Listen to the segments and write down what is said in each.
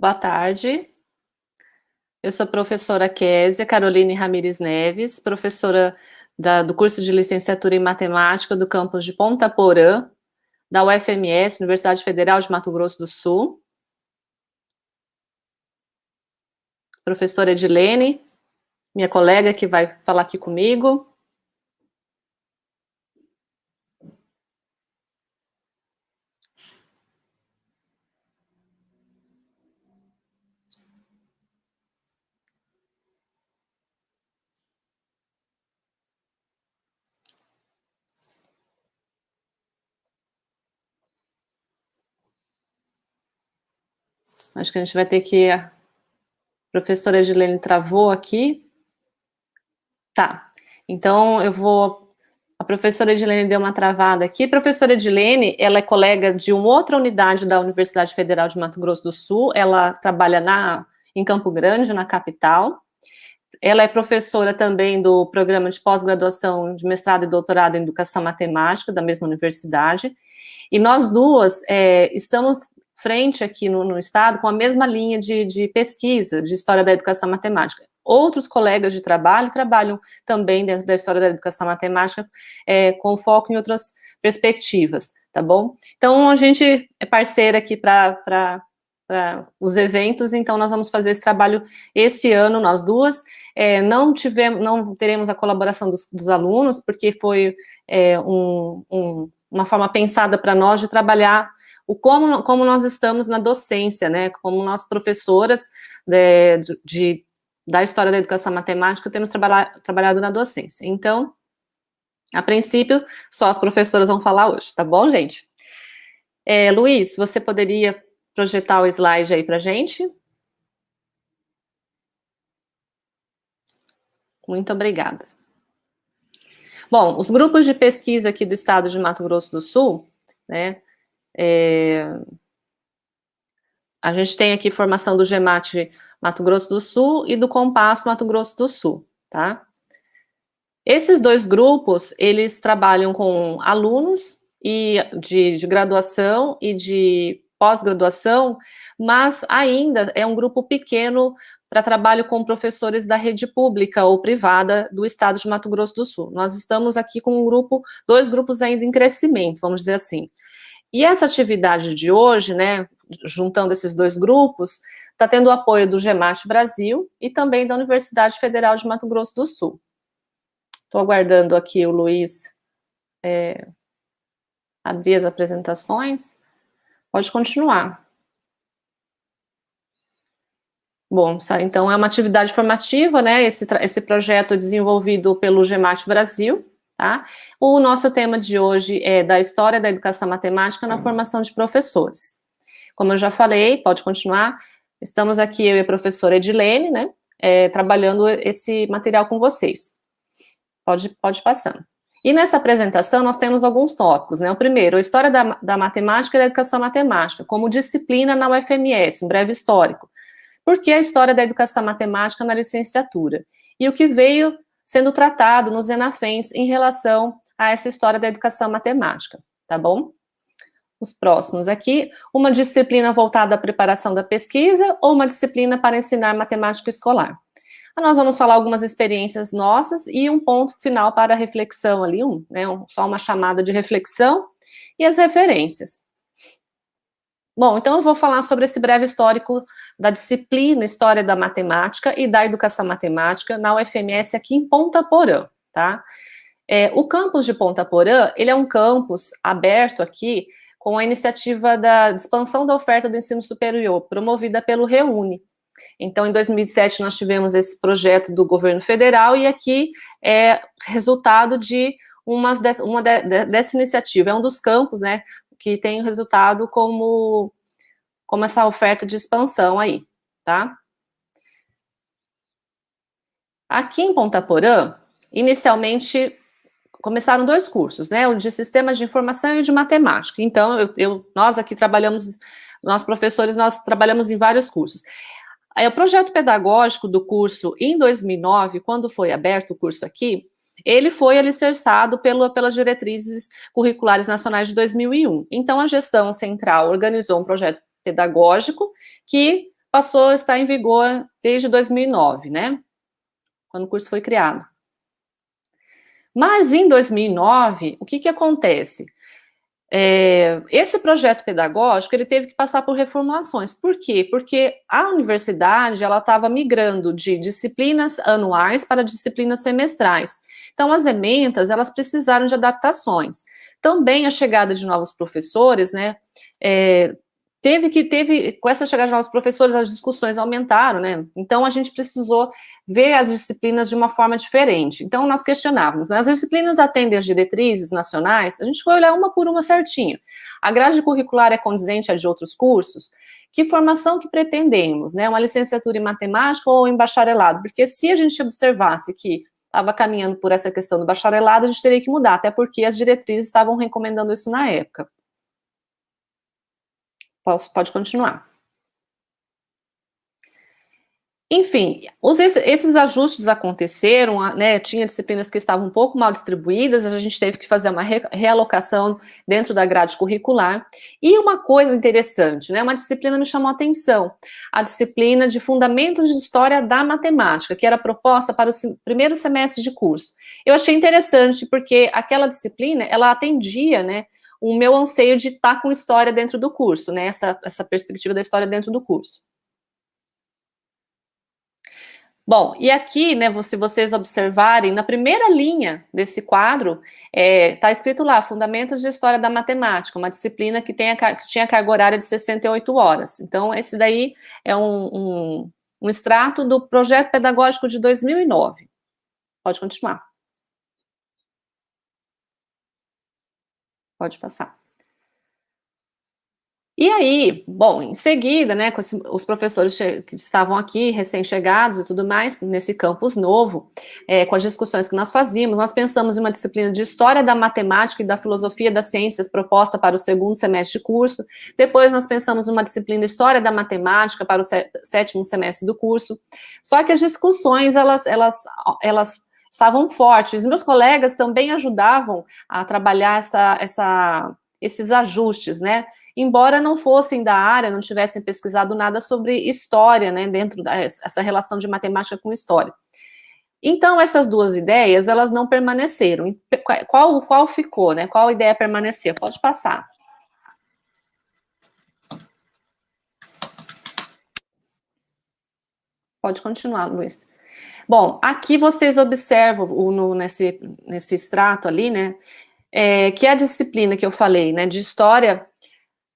Boa tarde. Eu sou a professora Késia Caroline Ramires Neves, professora do curso de licenciatura em matemática do campus de Ponta Porã, da UFMS, Universidade Federal de Mato Grosso do Sul. Professora Edilene, minha colega que vai falar aqui comigo. Acho que a gente vai ter que... A professora Edilene travou aqui. Tá, então eu vou... A professora Edilene deu uma travada aqui. A professora Edilene, ela é colega de uma outra unidade da Universidade Federal de Mato Grosso do Sul. Ela trabalha em Campo Grande, na capital. Ela é professora também do programa de pós-graduação de mestrado e doutorado em educação matemática, da mesma universidade. E nós duas estamos frente aqui no estado com a mesma linha de pesquisa de história da educação matemática. Outros colegas de trabalho trabalham também dentro da história da educação matemática, com foco em outras perspectivas, tá bom? Então, a gente é parceira aqui para os eventos, então nós vamos fazer esse trabalho esse ano, nós duas. Não teremos a colaboração dos alunos, porque foi uma forma pensada para nós de trabalhar como nós estamos na docência, né, como nós professoras da história da educação matemática, temos trabalhado na docência. Então, a princípio, só as professoras vão falar hoje, tá bom, gente? Luiz, você poderia projetar o slide aí pra gente? Muito obrigada. Bom, os grupos de pesquisa aqui do estado de Mato Grosso do Sul, né, a gente tem aqui formação do GEMAT Mato Grosso do Sul e do Compasso Mato Grosso do Sul, tá? Esses dois grupos, eles trabalham com alunos de graduação e de pós-graduação, mas ainda é um grupo pequeno para trabalho com professores da rede pública ou privada do estado de Mato Grosso do Sul. Nós estamos aqui com dois grupos ainda em crescimento, vamos dizer assim. E essa atividade de hoje, né, juntando esses dois grupos, está tendo o apoio do GEMAT Brasil e também da Universidade Federal de Mato Grosso do Sul. Estou aguardando aqui o Luiz abrir as apresentações. Pode continuar. Bom, então é uma atividade formativa, né? Esse projeto é desenvolvido pelo GEMAT Brasil, tá? O nosso tema de hoje é da história da educação matemática na formação de professores. Como eu já falei, pode continuar. Estamos aqui, eu e a professora Edilene, né? Trabalhando esse material com vocês. Pode passando. E nessa apresentação nós temos alguns tópicos, né? O primeiro, a história da matemática e da educação matemática, como disciplina na UFMS, um breve histórico. Por que a história da educação matemática na licenciatura? E o que veio sendo tratado nos ENAFEMs em relação a essa história da educação matemática, tá bom? Os próximos aqui, uma disciplina voltada à preparação da pesquisa ou uma disciplina para ensinar matemática escolar. Nós vamos falar algumas experiências nossas e um ponto final para a reflexão ali, só uma chamada de reflexão e as referências. Bom, então eu vou falar sobre esse breve histórico da disciplina História da Matemática e da Educação Matemática na UFMS aqui em Ponta Porã, tá? O campus de Ponta Porã, ele é um campus aberto aqui com a iniciativa de expansão da oferta do ensino superior, promovida pelo REUNE. Então, em 2007, nós tivemos esse projeto do governo federal e aqui é resultado de dessa iniciativa. É um dos campos, né, que tem o resultado como essa oferta de expansão aí, tá? Aqui em Ponta Porã, inicialmente, começaram dois cursos, né, o de Sistemas de Informação e o de Matemática. Então, nós aqui trabalhamos, nós professores, nós trabalhamos em vários cursos. Aí, o projeto pedagógico do curso, em 2009, quando foi aberto o curso aqui, ele foi alicerçado pelas diretrizes curriculares nacionais de 2001. Então, a gestão central organizou um projeto pedagógico que passou a estar em vigor desde 2009, né? Quando o curso foi criado. Mas em 2009, o que acontece? Esse projeto pedagógico, ele teve que passar por reformulações. Por quê? Porque a universidade, ela estava migrando de disciplinas anuais para disciplinas semestrais. Então, as ementas, elas precisaram de adaptações. Também a chegada de novos professores, né, com essa chegada de novos professores, as discussões aumentaram, né? Então, a gente precisou ver as disciplinas de uma forma diferente. Então, nós questionávamos, né? As disciplinas atendem às diretrizes nacionais? A gente foi olhar uma por uma certinho. A grade curricular é condizente à de outros cursos? Que formação que pretendemos, né? Uma licenciatura em matemática ou em bacharelado? Porque se a gente observasse que estava caminhando por essa questão do bacharelado, a gente teria que mudar, até porque as diretrizes estavam recomendando isso na época. Pode continuar. Enfim, esses ajustes aconteceram, né, tinha disciplinas que estavam um pouco mal distribuídas, a gente teve que fazer uma realocação dentro da grade curricular. E uma coisa interessante, né, uma disciplina me chamou a atenção, a disciplina de Fundamentos de História da Matemática, que era proposta para o primeiro semestre de curso. Eu achei interessante, porque aquela disciplina, ela atendia, né, o meu anseio de estar com história dentro do curso, né, essa perspectiva da história dentro do curso. Bom, e aqui, né, se vocês observarem, na primeira linha desse quadro, está escrito lá, Fundamentos de História da Matemática, uma disciplina que tinha carga horária de 68 horas. Então, esse daí é um extrato do projeto pedagógico de 2009. Pode continuar. Pode passar. E aí, bom, em seguida, né, com os professores que estavam aqui, recém-chegados e tudo mais, nesse campus novo, com as discussões que nós fazíamos, nós pensamos em uma disciplina de História da Matemática e da Filosofia das Ciências proposta para o segundo semestre de curso. Depois nós pensamos em uma disciplina de História da Matemática para o sétimo semestre do curso. Só que as discussões, elas estavam fortes. Meus colegas também ajudavam a trabalhar esses ajustes, né? Embora não fossem da área, não tivessem pesquisado nada sobre história, né? Dentro dessa relação de matemática com história. Então, essas duas ideias, elas não permaneceram. Qual ficou, né? Qual ideia permaneceu? Pode passar. Pode continuar, Luiz. Bom, aqui vocês observam nesse extrato ali, né? Que a disciplina que eu falei, né, de História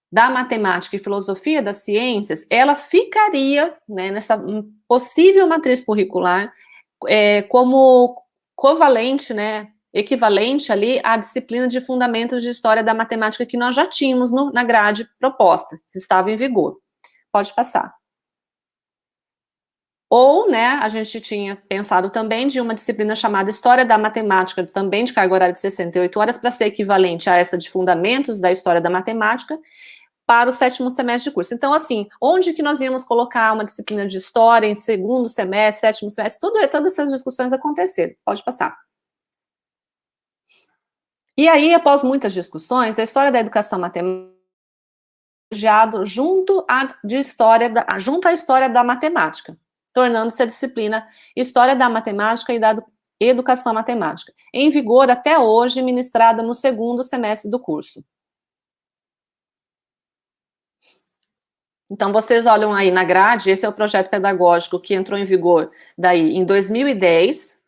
da Matemática e Filosofia das Ciências, ela ficaria, né, nessa possível matriz curricular como covalente, né, equivalente ali à disciplina de Fundamentos de História da Matemática que nós já tínhamos na grade proposta, que estava em vigor. Pode passar. Ou, né, a gente tinha pensado também de uma disciplina chamada História da Matemática, também de carga horária de 68 horas, para ser equivalente a essa de Fundamentos da História da Matemática, para o sétimo semestre de curso. Então, assim, onde que nós íamos colocar uma disciplina de História em segundo semestre, sétimo semestre, todas essas discussões aconteceram. Pode passar. E aí, após muitas discussões, a História da Educação Matemática junto à História da Matemática, tornando-se a disciplina História da Matemática e da Educação Matemática, em vigor até hoje, ministrada no segundo semestre do curso. Então, vocês olham aí na grade, esse é o projeto pedagógico que entrou em vigor daí em 2010,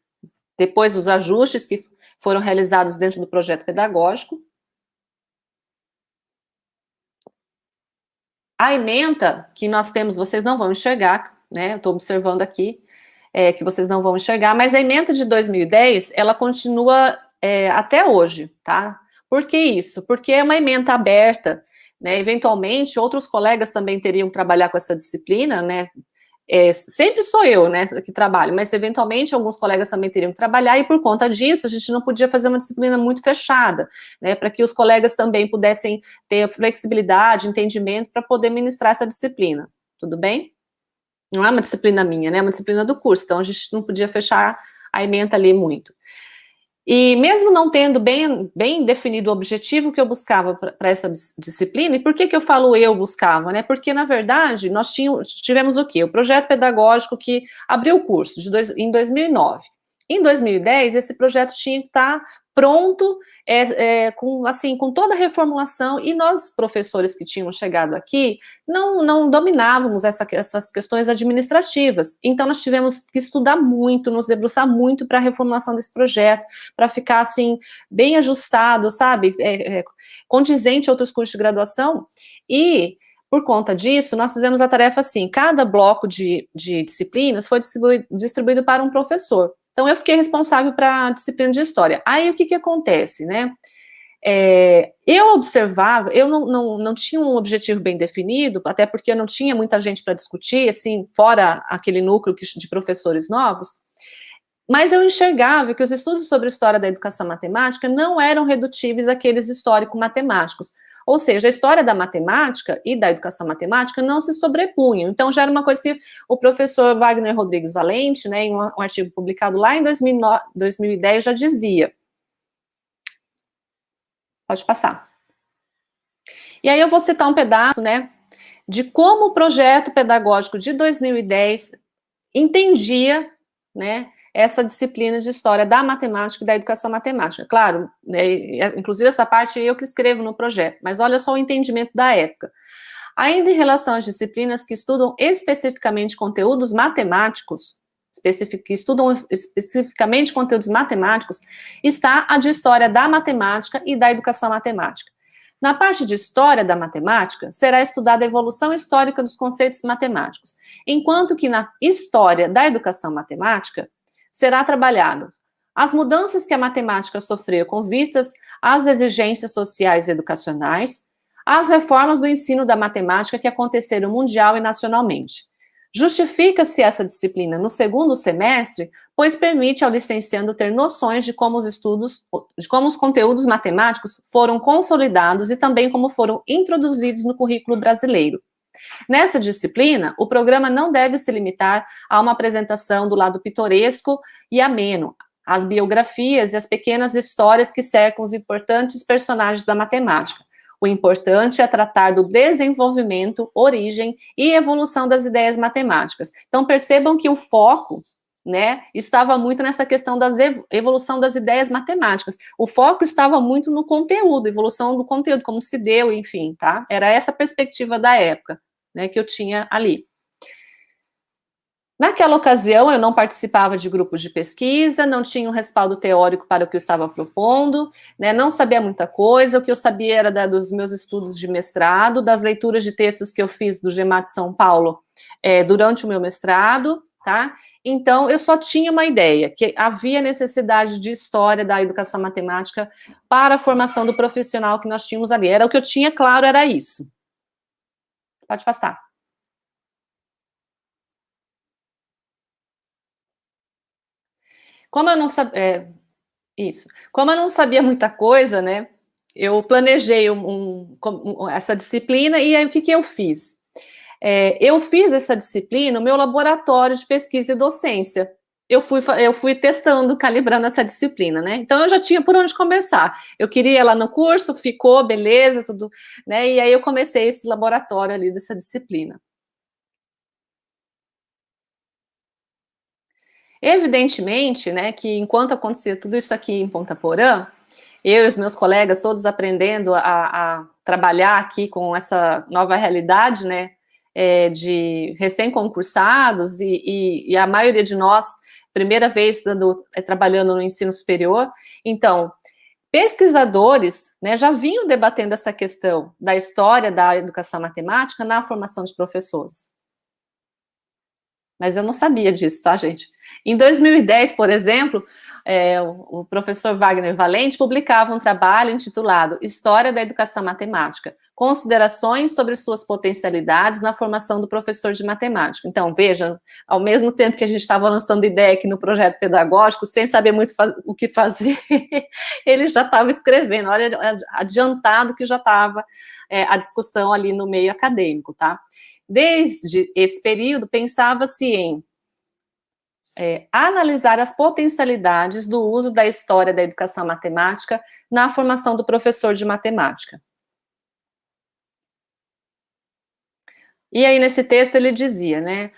depois dos ajustes que foram realizados dentro do projeto pedagógico. A ementa que nós temos, vocês não vão enxergar, né? Eu estou observando aqui que vocês não vão enxergar, mas a ementa de 2010, ela continua até hoje, tá? Por que isso? Porque é uma ementa aberta, né? Eventualmente, outros colegas também teriam que trabalhar com essa disciplina, né? Sempre sou eu, né, que trabalho, mas eventualmente alguns colegas também teriam que trabalhar, e por conta disso, a gente não podia fazer uma disciplina muito fechada, né, para que os colegas também pudessem ter flexibilidade, entendimento, para poder ministrar essa disciplina, tudo bem? Não é uma disciplina minha, né, é uma disciplina do curso, então a gente não podia fechar a ementa ali muito. E mesmo não tendo bem definido o objetivo que eu buscava para essa disciplina, e por que eu falo eu buscava, né? Porque, na verdade, nós tivemos o quê? O projeto pedagógico que abriu o curso em 2009. Em 2010, esse projeto tinha que estar pronto, com toda a reformulação, e nós, professores que tínhamos chegado aqui, não dominávamos essas questões administrativas. Então, nós tivemos que estudar muito, nos debruçar muito para a reformulação desse projeto, para ficar, assim, bem ajustado, sabe? Condizente a outros cursos de graduação. E, por conta disso, nós fizemos a tarefa assim, cada bloco de disciplinas foi distribuído para um professor. Então, eu fiquei responsável para a disciplina de História. Aí, o que acontece, né? Eu observava, eu não tinha um objetivo bem definido, até porque eu não tinha muita gente para discutir, assim, fora aquele núcleo de professores novos, mas eu enxergava que os estudos sobre a história da educação matemática não eram redutíveis àqueles histórico-matemáticos. Ou seja, a história da matemática e da educação matemática não se sobrepunham. Então, já era uma coisa que o professor Wagner Rodrigues Valente, né, em um artigo publicado lá em 2010, já dizia. Pode passar. E aí eu vou citar um pedaço, né, de como o projeto pedagógico de 2010 entendia, né, essa disciplina de história da matemática e da educação matemática. Claro, né, inclusive essa parte eu que escrevo no projeto, mas olha só o entendimento da época. Ainda em relação às disciplinas que estudam especificamente conteúdos matemáticos, que estudam especificamente conteúdos matemáticos, está a de História da Matemática e da Educação Matemática. Na parte de História da Matemática, será estudada a evolução histórica dos conceitos matemáticos, enquanto que na História da Educação Matemática, será trabalhado as mudanças que a matemática sofreu com vistas às exigências sociais e educacionais, as reformas do ensino da matemática que aconteceram mundial e nacionalmente. Justifica-se essa disciplina no segundo semestre, pois permite ao licenciando ter noções de como os conteúdos matemáticos foram consolidados e também como foram introduzidos no currículo brasileiro. Nessa disciplina, o programa não deve se limitar a uma apresentação do lado pitoresco e ameno, as biografias e as pequenas histórias que cercam os importantes personagens da matemática. O importante é tratar do desenvolvimento, origem e evolução das ideias matemáticas. Então, percebam que o foco, né, estava muito nessa questão da evolução das ideias matemáticas. O foco estava muito no conteúdo, evolução do conteúdo, como se deu, enfim, tá? Era essa a perspectiva da época, né, que eu tinha ali. Naquela ocasião, eu não participava de grupos de pesquisa, não tinha um respaldo teórico para o que eu estava propondo, né, não sabia muita coisa, o que eu sabia era dos meus estudos de mestrado, das leituras de textos que eu fiz do GEMAT São Paulo durante o meu mestrado, tá? Então, eu só tinha uma ideia, que havia necessidade de história da educação matemática para a formação do profissional que nós tínhamos ali. Era o que eu tinha, claro, era isso. Pode passar. Como eu não sabia... Isso. Como eu não sabia muita coisa, né, eu planejei essa disciplina, e aí o que eu fiz? Eu fiz essa disciplina no meu laboratório de pesquisa e docência. Eu fui testando, calibrando essa disciplina, né? Então eu já tinha por onde começar. Eu queria ela no curso, ficou, beleza, tudo, né? E aí eu comecei esse laboratório ali dessa disciplina. Evidentemente, né, que enquanto acontecia tudo isso aqui em Ponta Porã, eu e os meus colegas todos aprendendo a trabalhar aqui com essa nova realidade, né, de recém-concursados e a maioria de nós, primeira vez trabalhando no ensino superior. Então, pesquisadores, né, já vinham debatendo essa questão da história da educação matemática na formação de professores. Mas eu não sabia disso, tá, gente? Em 2010, por exemplo, o professor Wagner Valente publicava um trabalho intitulado História da Educação Matemática, considerações sobre suas potencialidades na formação do professor de matemática. Então, veja, ao mesmo tempo que a gente estava lançando ideia aqui no projeto pedagógico, sem saber muito o que fazer, ele já estava escrevendo, olha, adiantado que já estava a discussão ali no meio acadêmico, tá? Desde esse período, pensava-se em analisar as potencialidades do uso da história da educação matemática na formação do professor de matemática. E aí, nesse texto, ele dizia, né,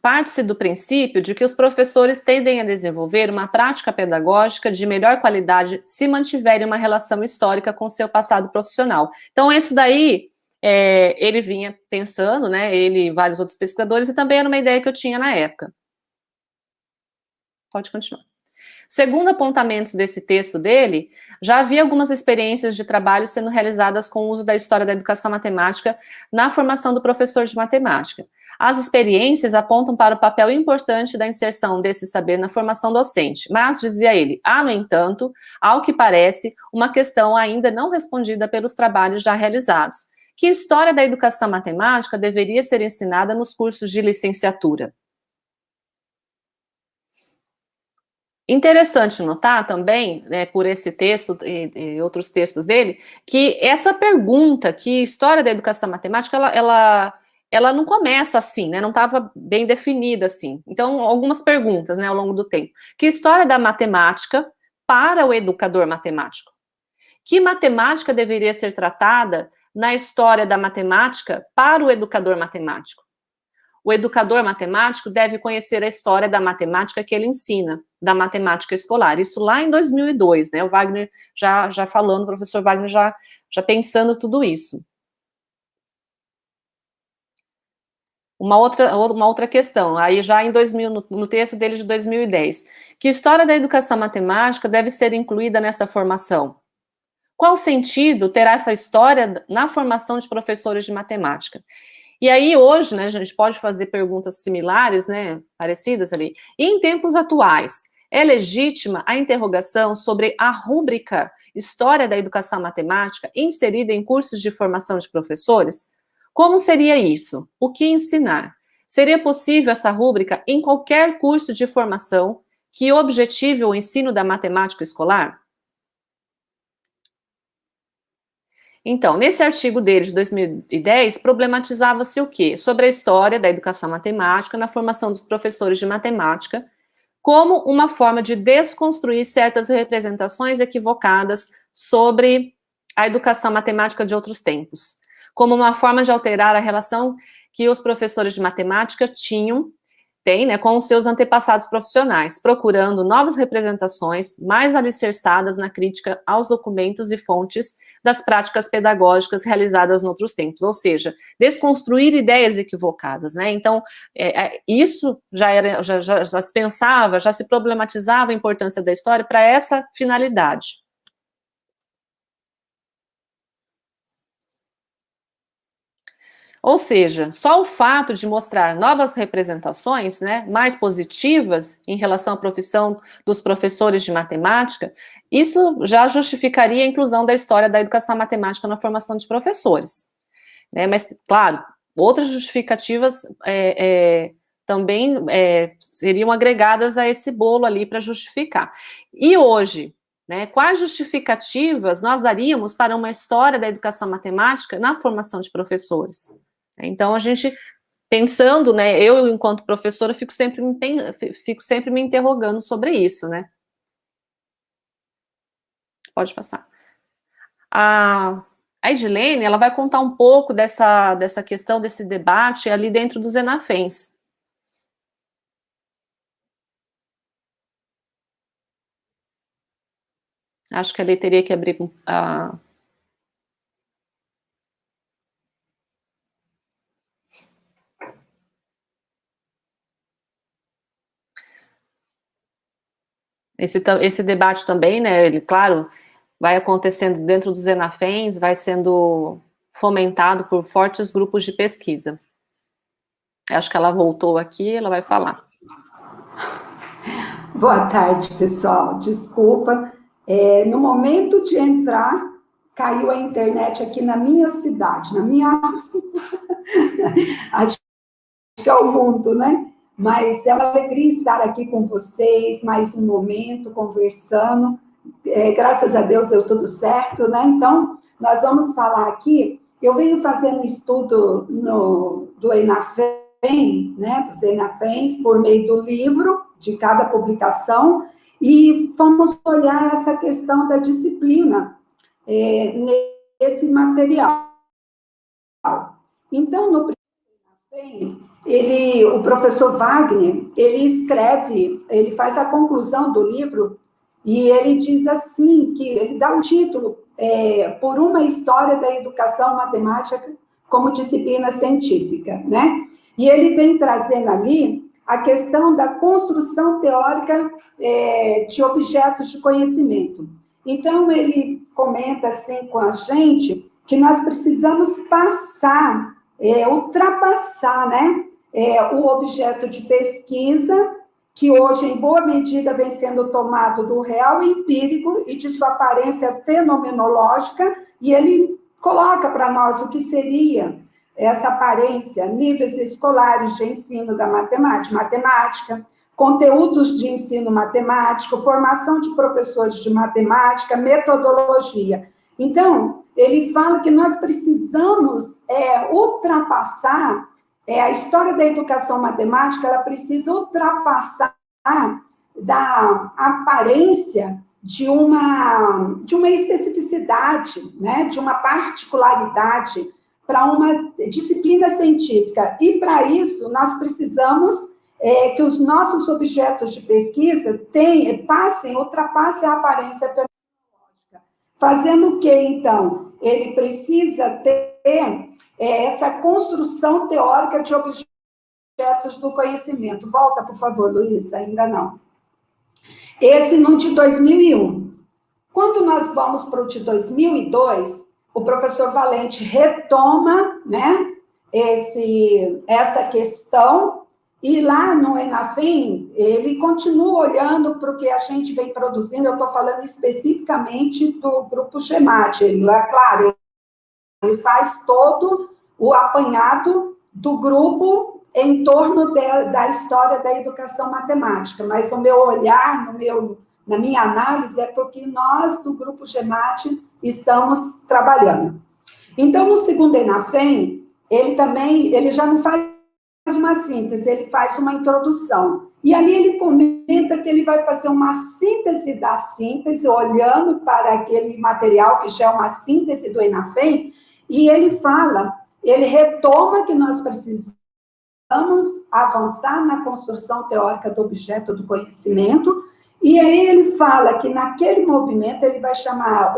parte-se do princípio de que os professores tendem a desenvolver uma prática pedagógica de melhor qualidade se mantiverem uma relação histórica com seu passado profissional. Então, isso daí, ele vinha pensando, né, ele e vários outros pesquisadores, e também era uma ideia que eu tinha na época. Pode continuar. Segundo apontamentos desse texto dele, já havia algumas experiências de trabalho sendo realizadas com o uso da história da educação matemática na formação do professor de matemática. As experiências apontam para o papel importante da inserção desse saber na formação docente, mas, dizia ele, há, no entanto, ao que parece, uma questão ainda não respondida pelos trabalhos já realizados. Que história da educação matemática deveria ser ensinada nos cursos de licenciatura? Interessante notar também, né, por esse texto e outros textos dele, que essa pergunta, que história da educação matemática, ela não começa assim, né, não estava bem definida assim. Então, algumas perguntas, né, ao longo do tempo. Que história da matemática para o educador matemático? Que matemática deveria ser tratada na história da matemática para o educador matemático? O educador matemático deve conhecer a história da matemática que ele ensina, da matemática escolar. Isso lá em 2002, né? O Wagner já falando, o professor Wagner já pensando tudo isso. Uma outra questão, aí já em 2000, no texto dele de 2010. Que história da educação matemática deve ser incluída nessa formação? Qual sentido terá essa história na formação de professores de matemática? E aí, hoje, né, a gente pode fazer perguntas similares, né, parecidas ali. E em tempos atuais, é legítima a interrogação sobre a rúbrica História da Educação Matemática inserida em cursos de formação de professores? Como seria isso? O que ensinar? Seria possível essa rúbrica em qualquer curso de formação que objetive o ensino da matemática escolar? Então, nesse artigo dele de 2010, problematizava-se o quê? Sobre a história da educação matemática na formação dos professores de matemática, como uma forma de desconstruir certas representações equivocadas sobre a educação matemática de outros tempos, como uma forma de alterar a relação que os professores de matemática têm, né, com os seus antepassados profissionais, procurando novas representações mais alicerçadas na crítica aos documentos e fontes das práticas pedagógicas realizadas em outros tempos, ou seja, desconstruir ideias equivocadas, né? Então, isso já se pensava, já se problematizava a importância da história para essa finalidade. Ou seja, só o fato de mostrar novas representações, né, mais positivas em relação à profissão dos professores de matemática, isso já justificaria a inclusão da história da educação matemática na formação de professores, né? Mas, claro, outras justificativas também seriam agregadas a esse bolo ali para justificar. E hoje, né, quais justificativas nós daríamos para uma história da educação matemática na formação de professores? Então, a gente, pensando, né, eu, enquanto professora, fico sempre me interrogando sobre isso, né? Pode passar. A Edilene, ela vai contar um pouco dessa questão, desse debate ali dentro dos ENAFEMs. Acho que ele teria que abrir a... Esse debate também, né, ele, claro, vai acontecendo dentro dos ENAFEMs, vai sendo fomentado por fortes grupos de pesquisa. Acho que ela voltou aqui, ela vai falar. Boa tarde, pessoal. Desculpa, no momento de entrar, caiu a internet aqui na minha cidade, acho que é o mundo, né? Mas é uma alegria estar aqui com vocês, mais um momento, conversando. Graças a Deus deu tudo certo, né? Então, nós vamos falar aqui. Eu venho fazendo um estudo do ENAFEM, né? Dos ENAFEMs, por meio do livro de cada publicação, e fomos olhar essa questão da disciplina nesse material. Então, no o professor Wagner, ele faz a conclusão do livro, e ele diz assim, que ele dá o título, Por uma História da Educação Matemática como Disciplina Científica, né? E ele vem trazendo ali a questão da construção teórica de objetos de conhecimento. Então, ele comenta assim com a gente que nós precisamos ultrapassar, né, o objeto de pesquisa, que hoje, em boa medida, vem sendo tomado do real empírico e de sua aparência fenomenológica, e ele coloca para nós o que seria essa aparência: níveis escolares de ensino da matemática, conteúdos de ensino matemático, formação de professores de matemática, metodologia. Então, ele fala que nós precisamos ultrapassar a história da educação matemática, ela precisa ultrapassar da aparência de uma especificidade, né, de uma particularidade para uma disciplina científica. E, para isso, nós precisamos que os nossos objetos de pesquisa ultrapassem a aparência fenomenológica. Fazendo o quê, então? Ele precisa ter essa construção teórica de objetos do conhecimento. Volta, por favor, Luísa, ainda não. Esse no de 2001. Quando nós vamos para o de 2002, o professor Valente retoma, né, essa questão, e lá no ENAFEM, ele continua olhando para o que a gente vem produzindo. Eu estou falando especificamente do grupo GEMAT. Claro, ele faz todo o apanhado do grupo em torno da história da educação matemática, mas o meu olhar, na minha análise, é porque nós, do grupo GEMAT, estamos trabalhando. Então, no segundo ENAFEM, ele já não faz uma síntese, ele faz uma introdução. E ali ele comenta que ele vai fazer uma síntese da síntese, olhando para aquele material que já é uma síntese do ENAFEM, e ele retoma que nós precisamos avançar na construção teórica do objeto do conhecimento, e aí ele fala que naquele movimento ele vai chamar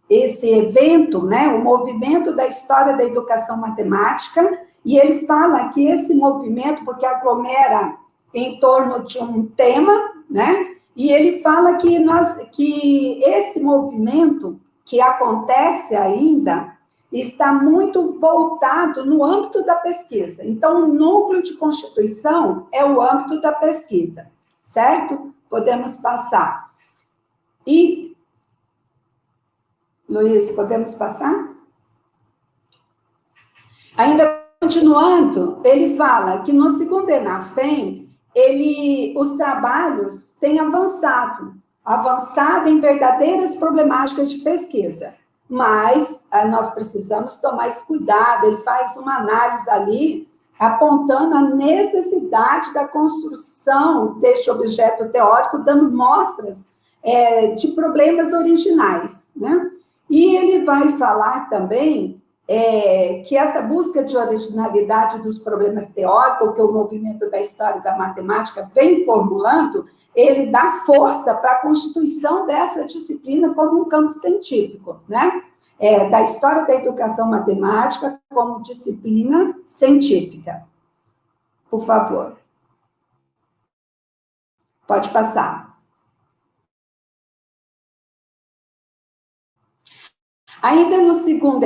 esse evento, né, o movimento da história da educação matemática, e ele fala que esse movimento, porque aglomera em torno de um tema, né, e ele fala que esse movimento que acontece ainda está muito voltado no âmbito da pesquisa. Então, o núcleo de constituição é o âmbito da pesquisa, certo? Podemos passar. E, Luiz, podemos passar? Ainda continuando, ele fala que no segundo ENAFEM, os trabalhos têm avançado em verdadeiras problemáticas de pesquisa, mas nós precisamos tomar esse cuidado. Ele faz uma análise ali, apontando a necessidade da construção deste objeto teórico, dando mostras de problemas originais, né? E ele vai falar também que essa busca de originalidade dos problemas teóricos, que o movimento da história da matemática vem formulando, ele dá força para a constituição dessa disciplina como um campo científico, né? Da história da educação matemática como disciplina científica. Por favor. Pode passar. Ainda no segundo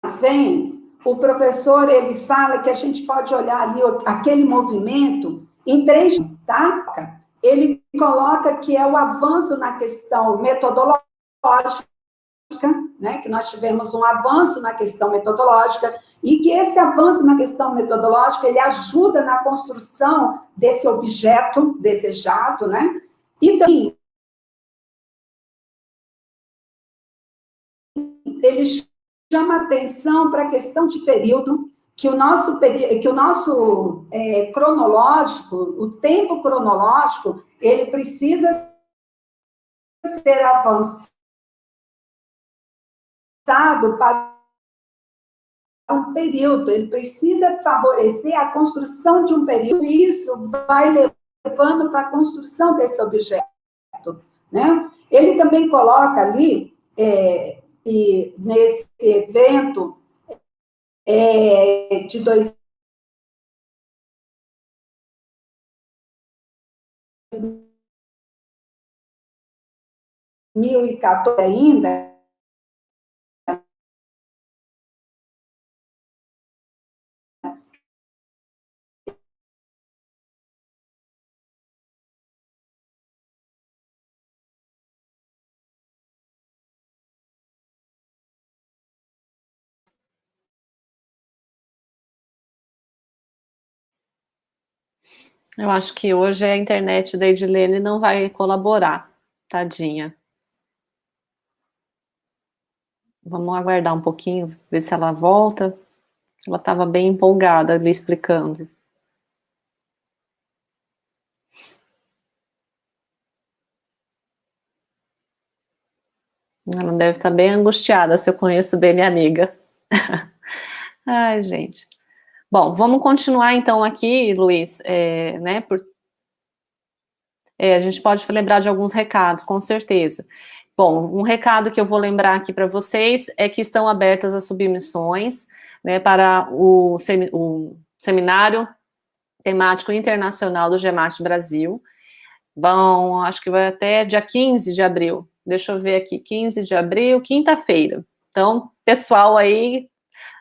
ENAFEM, o professor ele fala que a gente pode olhar ali aquele movimento em 3, tá? Ele coloca que é o avanço na questão metodológica, né? Que nós tivemos um avanço na questão metodológica, e que esse avanço na questão metodológica ele ajuda na construção desse objeto desejado, né? E também ele chama atenção para a questão de período, que o nosso cronológico, o tempo cronológico, ele precisa ser avançado para um período, ele precisa favorecer a construção de um período, e isso vai levando para a construção desse objeto, né? Ele também coloca ali, e nesse evento de 2014 ainda, Eu acho que hoje a internet da Edilene não vai colaborar, tadinha. Vamos aguardar um pouquinho, ver se ela volta. Ela estava bem empolgada ali explicando. Ela deve estar bem angustiada, se eu conheço bem minha amiga. Ai, gente. Bom, vamos continuar então aqui, Luiz, né? A gente pode lembrar de alguns recados, com certeza. Bom, um recado que eu vou lembrar aqui para vocês é que estão abertas as submissões, né, para o seminário temático internacional do GEMAT Brasil. Acho que vai até dia 15 de abril. Deixa eu ver aqui, 15 de abril, quinta-feira. Então, pessoal aí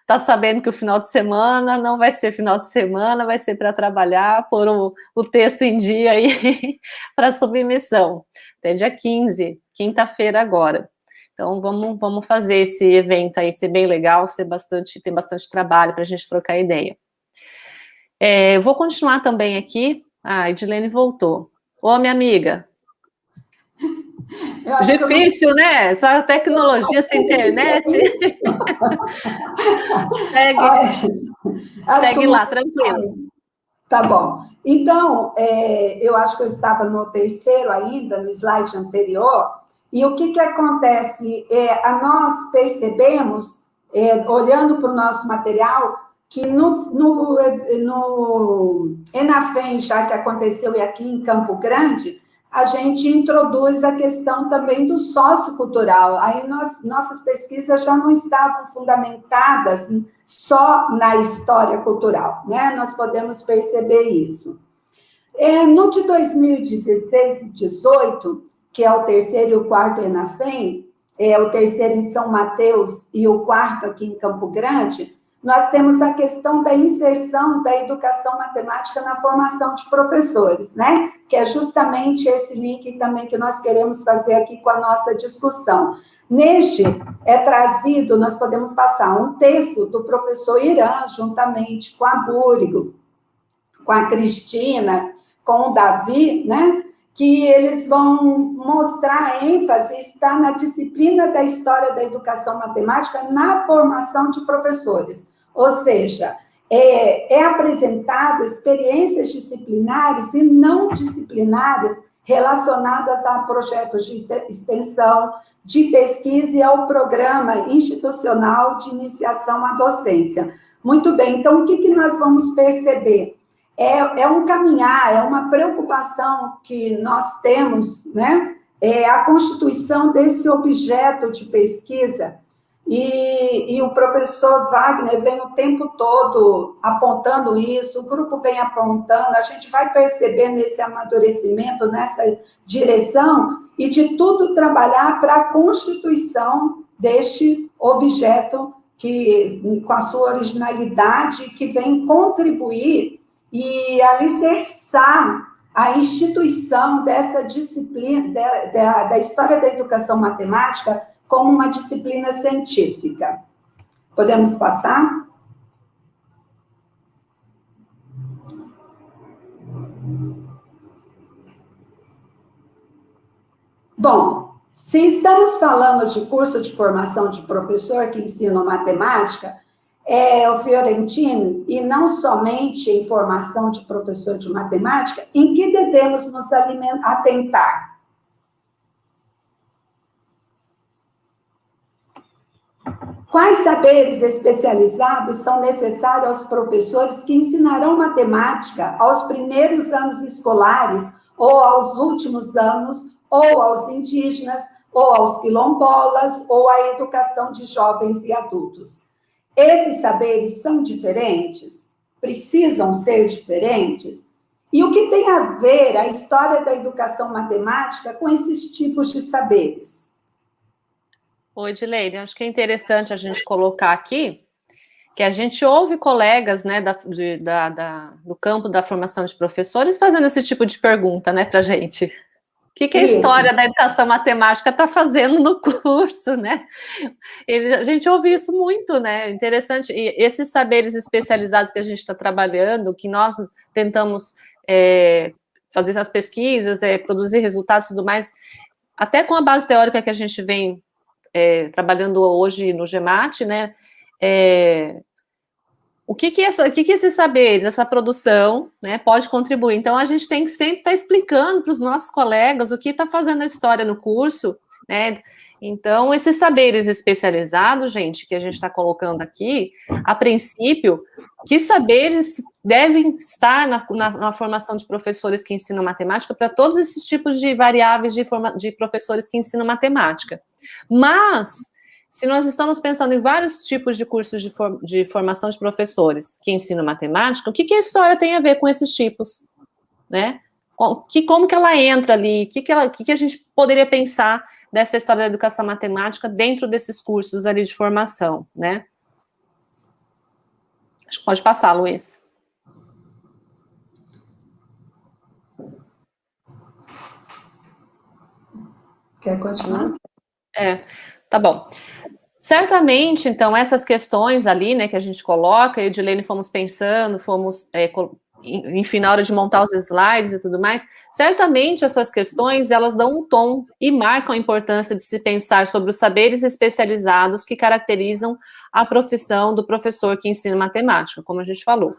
tá sabendo que o final de semana não vai ser final de semana, vai ser para trabalhar, pôr o texto em dia aí para submissão. Até dia 15, quinta-feira agora. Então, vamos fazer esse evento aí ser bem legal, ter bastante trabalho para a gente trocar ideia. Eu vou continuar também aqui. A Edilene voltou. Ô, minha amiga. Difícil, né? Essa tecnologia, essa internet. Segue lá, tranquilo. Tá bom. Então, eu acho que eu estava no terceiro ainda, no slide anterior, e o que acontece? Nós percebemos, olhando para o nosso material, que no ENAFEM, já que aconteceu aqui em Campo Grande, a gente introduz a questão também do sociocultural. Aí nossas pesquisas já não estavam fundamentadas só na história cultural, né? Nós podemos perceber isso. No de 2016 e 2018, que é o terceiro e o quarto ENAFEM, o terceiro em São Mateus e o quarto aqui em Campo Grande, nós temos a questão da inserção da educação matemática na formação de professores, né? Que é justamente esse link também que nós queremos fazer aqui com a nossa discussão. Neste é trazido, nós podemos passar um texto do professor Irã, juntamente com a Búrigo, com a Cristina, com o Davi, né? Que eles vão mostrar a ênfase, está na disciplina da história da educação matemática na formação de professores. Ou seja, é apresentado experiências disciplinares e não disciplinares relacionadas a projetos de extensão, de pesquisa e ao programa institucional de iniciação à docência. Muito bem, então o que nós vamos perceber? É um caminhar, é uma preocupação que nós temos, né? A constituição desse objeto de pesquisa, e o professor Wagner vem o tempo todo apontando isso, o grupo vem apontando, a gente vai percebendo esse amadurecimento nessa direção, e de tudo trabalhar para a constituição deste objeto que, com a sua originalidade, que vem contribuir e alicerçar a instituição dessa disciplina, da história da educação matemática, como uma disciplina científica. Podemos passar? Bom, se estamos falando de curso de formação de professor que ensina matemática, o Fiorentino, e não somente em formação de professor de matemática, em que devemos nos atentar? Quais saberes especializados são necessários aos professores que ensinarão matemática aos primeiros anos escolares, ou aos últimos anos, ou aos indígenas, ou aos quilombolas, ou à educação de jovens e adultos? Esses saberes são diferentes? Precisam ser diferentes? E o que tem a ver a história da educação matemática com esses tipos de saberes? Oi, Edilene, acho que é interessante a gente colocar aqui que a gente ouve colegas, né, do campo da formação de professores fazendo esse tipo de pergunta, né, para a gente. O que a história da educação matemática está fazendo no curso, né? A gente ouve isso muito, né? Interessante. E esses saberes especializados que a gente está trabalhando, que nós tentamos fazer as pesquisas, produzir resultados e tudo mais, até com a base teórica que a gente vem trabalhando hoje no GEMAT, né? O que esses saberes, essa produção, né, pode contribuir? Então, a gente tem que sempre estar explicando para os nossos colegas o que está fazendo a história no curso, né? Então, esses saberes especializados, gente, que a gente está colocando aqui, a princípio, que saberes devem estar na formação de professores que ensinam matemática para todos esses tipos de variáveis de professores que ensinam matemática. Mas, se nós estamos pensando em vários tipos de cursos de formação de professores que ensinam matemática, o que a história tem a ver com esses tipos, né? Como que ela entra ali? O que a gente poderia pensar dessa história da educação matemática dentro desses cursos ali de formação, né? Acho que pode passar, Luiz. Quer continuar? Tá bom. Certamente, então, essas questões ali, né, que a gente coloca, eu e a Edilene fomos pensando, enfim, na hora de montar os slides e tudo mais, certamente essas questões, elas dão um tom e marcam a importância de se pensar sobre os saberes especializados que caracterizam a profissão do professor que ensina matemática, como a gente falou.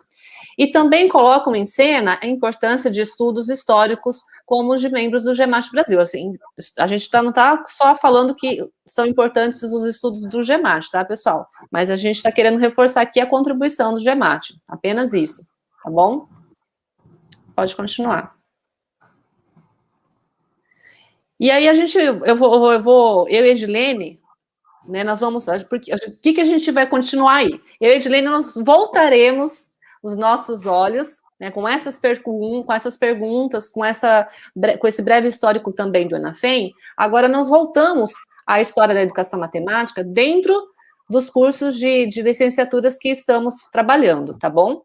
E também colocam em cena a importância de estudos históricos como os de membros do GEMAT Brasil. Assim, a gente não está só falando que são importantes os estudos do GEMAT, tá, pessoal? Mas a gente está querendo reforçar aqui a contribuição do GEMAT, apenas isso, tá bom? Pode continuar. E aí eu e a Edilene, né, nós vamos, porque, o que a gente vai continuar aí? Eu e a Edilene, nós voltaremos os nossos olhos, né, com essas perguntas, com esse breve histórico também do ENAFEM. Agora nós voltamos à história da educação matemática dentro dos cursos de licenciaturas que estamos trabalhando, tá bom?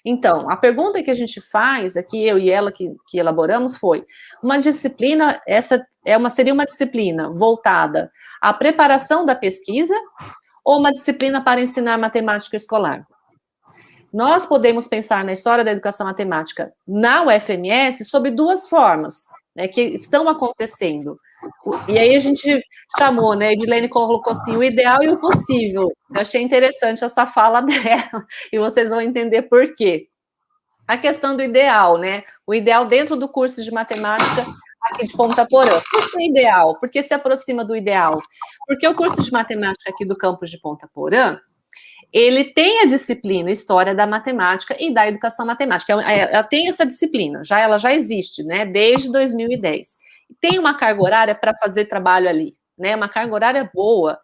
Então, a pergunta que a gente faz aqui, eu e ela que elaboramos, foi uma disciplina, seria uma disciplina voltada à preparação da pesquisa ou uma disciplina para ensinar matemática escolar? Nós podemos pensar na história da educação matemática na UFMS sob duas formas, né, que estão acontecendo. E aí a gente chamou, né, Edilene colocou assim, o ideal e o possível. Eu achei interessante essa fala dela, e vocês vão entender por quê. A questão do ideal, né, o ideal dentro do curso de matemática aqui de Ponta Porã. Por que ideal? Porque se aproxima do ideal? Porque o curso de matemática aqui do campus de Ponta Porã, ele tem a disciplina História da Matemática e da Educação Matemática. Ela tem essa disciplina, ela já existe, né, desde 2010. Tem uma carga horária para fazer trabalho ali, né, uma carga horária boa.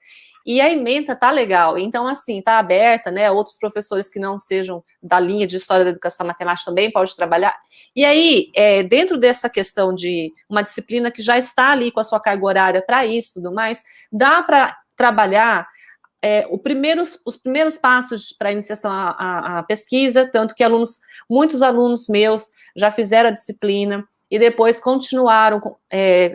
E a ementa tá legal, então, assim, tá aberta, né, outros professores que não sejam da linha de História da Educação Matemática também podem trabalhar. E aí, dentro dessa questão de uma disciplina que já está ali com a sua carga horária para isso e tudo mais, dá para trabalhar os primeiros passos para a iniciação à pesquisa, tanto que muitos alunos meus já fizeram a disciplina e depois continuaram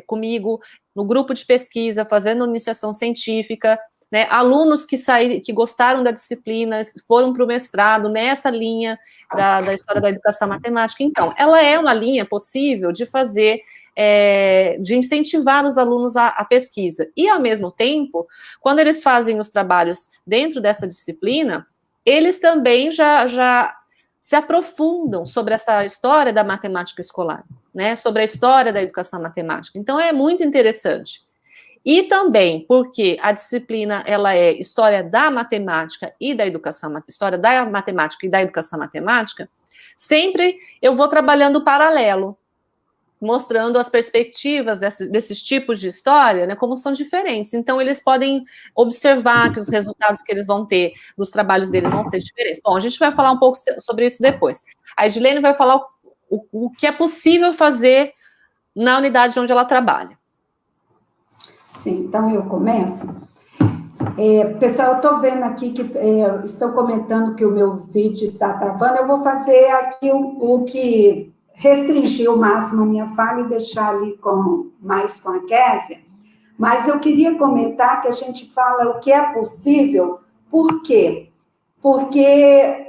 comigo no grupo de pesquisa, fazendo iniciação científica, né, alunos que gostaram da disciplina, foram para o mestrado nessa linha da história da educação matemática. Então, ela é uma linha possível de fazer, de incentivar os alunos à pesquisa. E, ao mesmo tempo, quando eles fazem os trabalhos dentro dessa disciplina, eles também já se aprofundam sobre essa história da matemática escolar, né? Sobre a história da educação matemática. Então, é muito interessante. E também porque a disciplina ela é história da matemática e da educação, história da matemática e da educação matemática, sempre eu vou trabalhando paralelo, mostrando as perspectivas desses tipos de história, né, como são diferentes. Então, eles podem observar que os resultados que eles vão ter dos trabalhos deles vão ser diferentes. Bom, a gente vai falar um pouco sobre isso depois. A Edilene vai falar o que é possível fazer na unidade onde ela trabalha. Sim, então eu começo. Pessoal, eu estou vendo aqui que estão comentando que o meu vídeo está travando. Eu vou fazer aqui o que restringir ao máximo a minha fala e deixar ali mais com a Kézia. Mas eu queria comentar que a gente fala o que é possível, por quê? Porque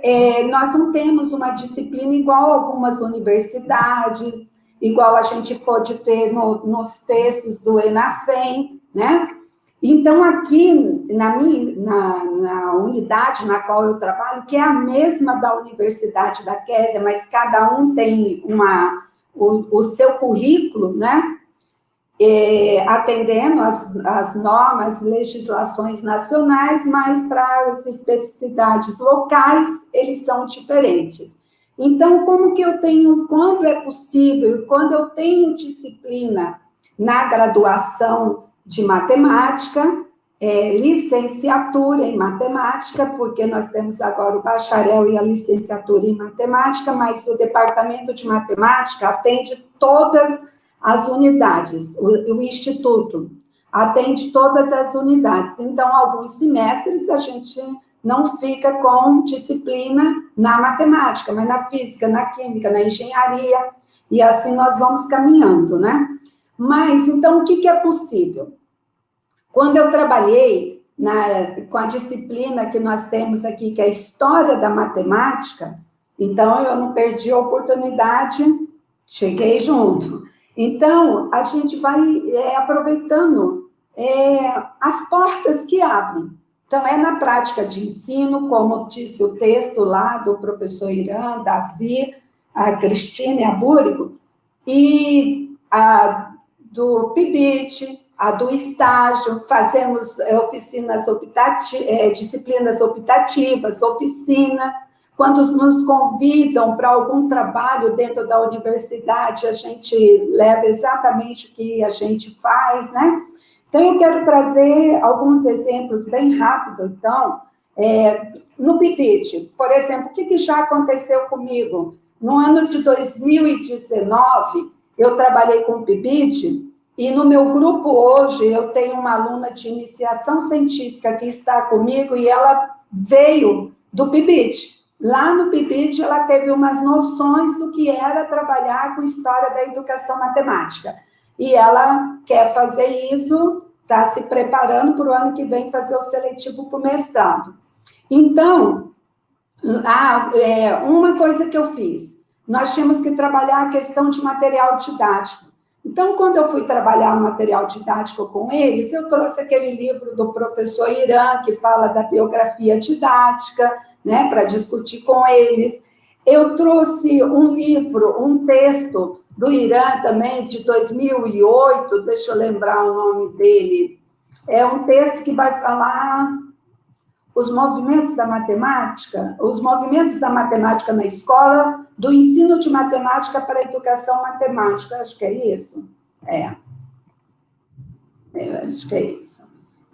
nós não temos uma disciplina igual a algumas universidades, igual a gente pode ver nos textos do ENAFEM, né? Então, aqui na unidade na qual eu trabalho, que é a mesma da Universidade da Kézia, mas cada um tem o seu currículo, né? Atendendo as normas, legislações nacionais, mas para as especificidades locais, eles são diferentes. Então, como que eu tenho, quando é possível, quando eu tenho disciplina na graduação de matemática, licenciatura em matemática, porque nós temos agora o bacharel e a licenciatura em matemática, mas o departamento de matemática atende todas as unidades, o instituto atende todas as unidades. Então, alguns semestres a gente não fica com disciplina na matemática, mas na física, na química, na engenharia, e assim nós vamos caminhando, né? Mas, então, o que é possível? Quando eu trabalhei com a disciplina que nós temos aqui, que é a História da Matemática, então eu não perdi a oportunidade, cheguei junto. Então, a gente vai aproveitando as portas que abrem. Então, é na prática de ensino, como disse o texto lá do professor Irã, Davi, a Cristina e a Búrigo, e do PIBIT, a do estágio, fazemos disciplinas optativas, oficina. Quando nos convidam para algum trabalho dentro da universidade, a gente leva exatamente o que a gente faz, né? Então, eu quero trazer alguns exemplos bem rápido, então, no PIBIT, por exemplo, o que já aconteceu comigo? No ano de 2019, eu trabalhei com o PIBIT, e no meu grupo hoje, eu tenho uma aluna de iniciação científica que está comigo, e ela veio do PIBIT. Lá no PIBIT, ela teve umas noções do que era trabalhar com história da educação matemática. E ela quer fazer isso, está se preparando para o ano que vem fazer o seletivo para o mestrado. Então, uma coisa que eu fiz, nós tínhamos que trabalhar a questão de material didático. Então, quando eu fui trabalhar o material didático com eles, eu trouxe aquele livro do professor Irã, que fala da biografia didática, né, para discutir com eles. Eu trouxe um livro, um texto do Irã também, de 2008, deixa eu lembrar o nome dele. É um texto que vai falar os movimentos da matemática na escola, do ensino de matemática para a educação matemática, acho que é isso. Acho que é isso.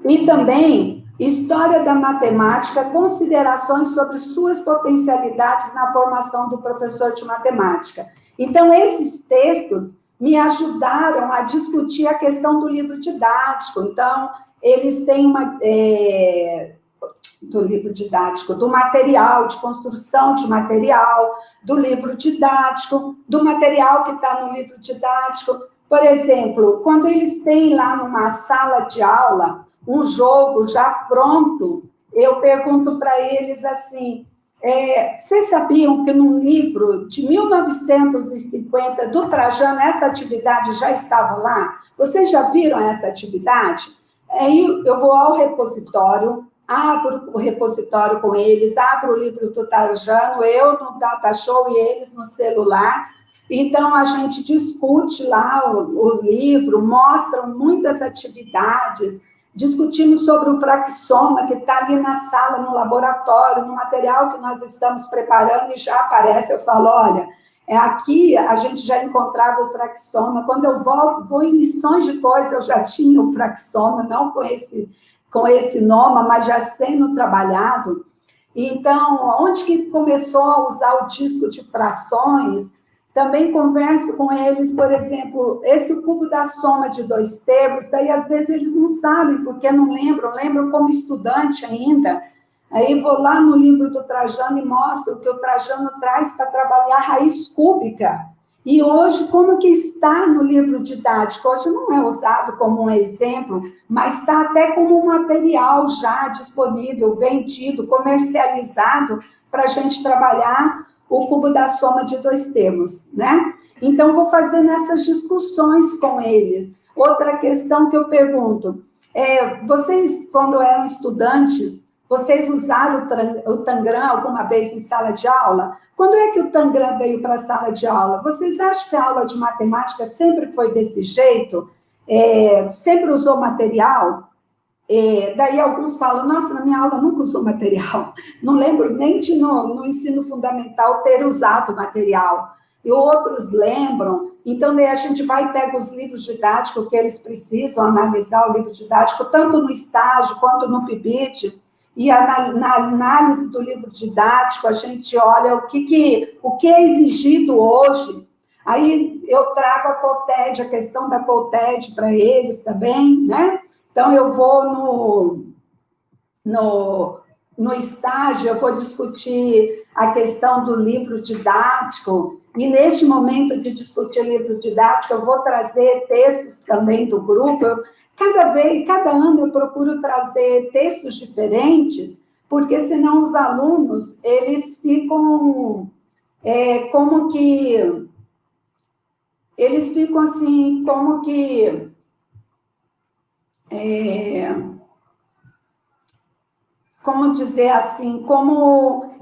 E também, História da Matemática, considerações sobre suas potencialidades na formação do professor de matemática. Então, esses textos me ajudaram a discutir a questão do livro didático. Então, eles têm do livro didático, do material, de construção de material, do livro didático, do material que está no livro didático. Por exemplo, quando eles têm lá numa sala de aula um jogo já pronto, eu pergunto para eles assim, vocês sabiam que num livro de 1950 do Trajano, essa atividade já estava lá? Vocês já viram essa atividade? Aí eu vou ao repositório, abro o repositório com eles, abro o livro do Trajano, eu no Data Show e eles no celular. Então, a gente discute lá o livro, mostram muitas atividades, discutimos sobre o fraxoma, que está ali na sala, no laboratório, no material que nós estamos preparando, e já aparece, eu falo, olha, aqui a gente já encontrava o fraxoma, quando eu vou em lições de coisa, eu já tinha o fraxoma, não com esse nome, mas já sendo trabalhado. Então, onde que começou a usar o disco de frações, também converso com eles, por exemplo, esse cubo da soma de 2 termos, daí às vezes eles não sabem, porque não lembram como estudante ainda. Aí vou lá no livro do Trajano e mostro o que o Trajano traz para trabalhar a raiz cúbica. E hoje, como que está no livro didático? Hoje não é usado como um exemplo, mas está até como um material já disponível, vendido, comercializado, para a gente trabalhar o cubo da soma de 2 termos, né? Então, vou fazer nessas discussões com eles. Outra questão que eu pergunto, vocês, quando eram estudantes, vocês usaram o Tangram alguma vez em sala de aula? Quando é que o Tangram veio para a sala de aula? Vocês acham que a aula de matemática sempre foi desse jeito? Sempre usou material? Daí alguns falam, nossa, na minha aula nunca usou material. Não lembro nem de no ensino fundamental ter usado material. E outros lembram. Então, daí a gente vai e pega os livros didáticos que eles precisam analisar o livro didático, tanto no estágio quanto no PIBIT. E na análise do livro didático, a gente olha o que é exigido hoje. Aí eu trago a COTED, a questão da COTED para eles também, né? Então, eu vou no estágio, eu vou discutir a questão do livro didático, e neste momento de discutir livro didático, eu vou trazer textos também do grupo. Cada ano eu procuro trazer textos diferentes, porque senão os alunos, eles ficam eles ficam assim, como dizer assim,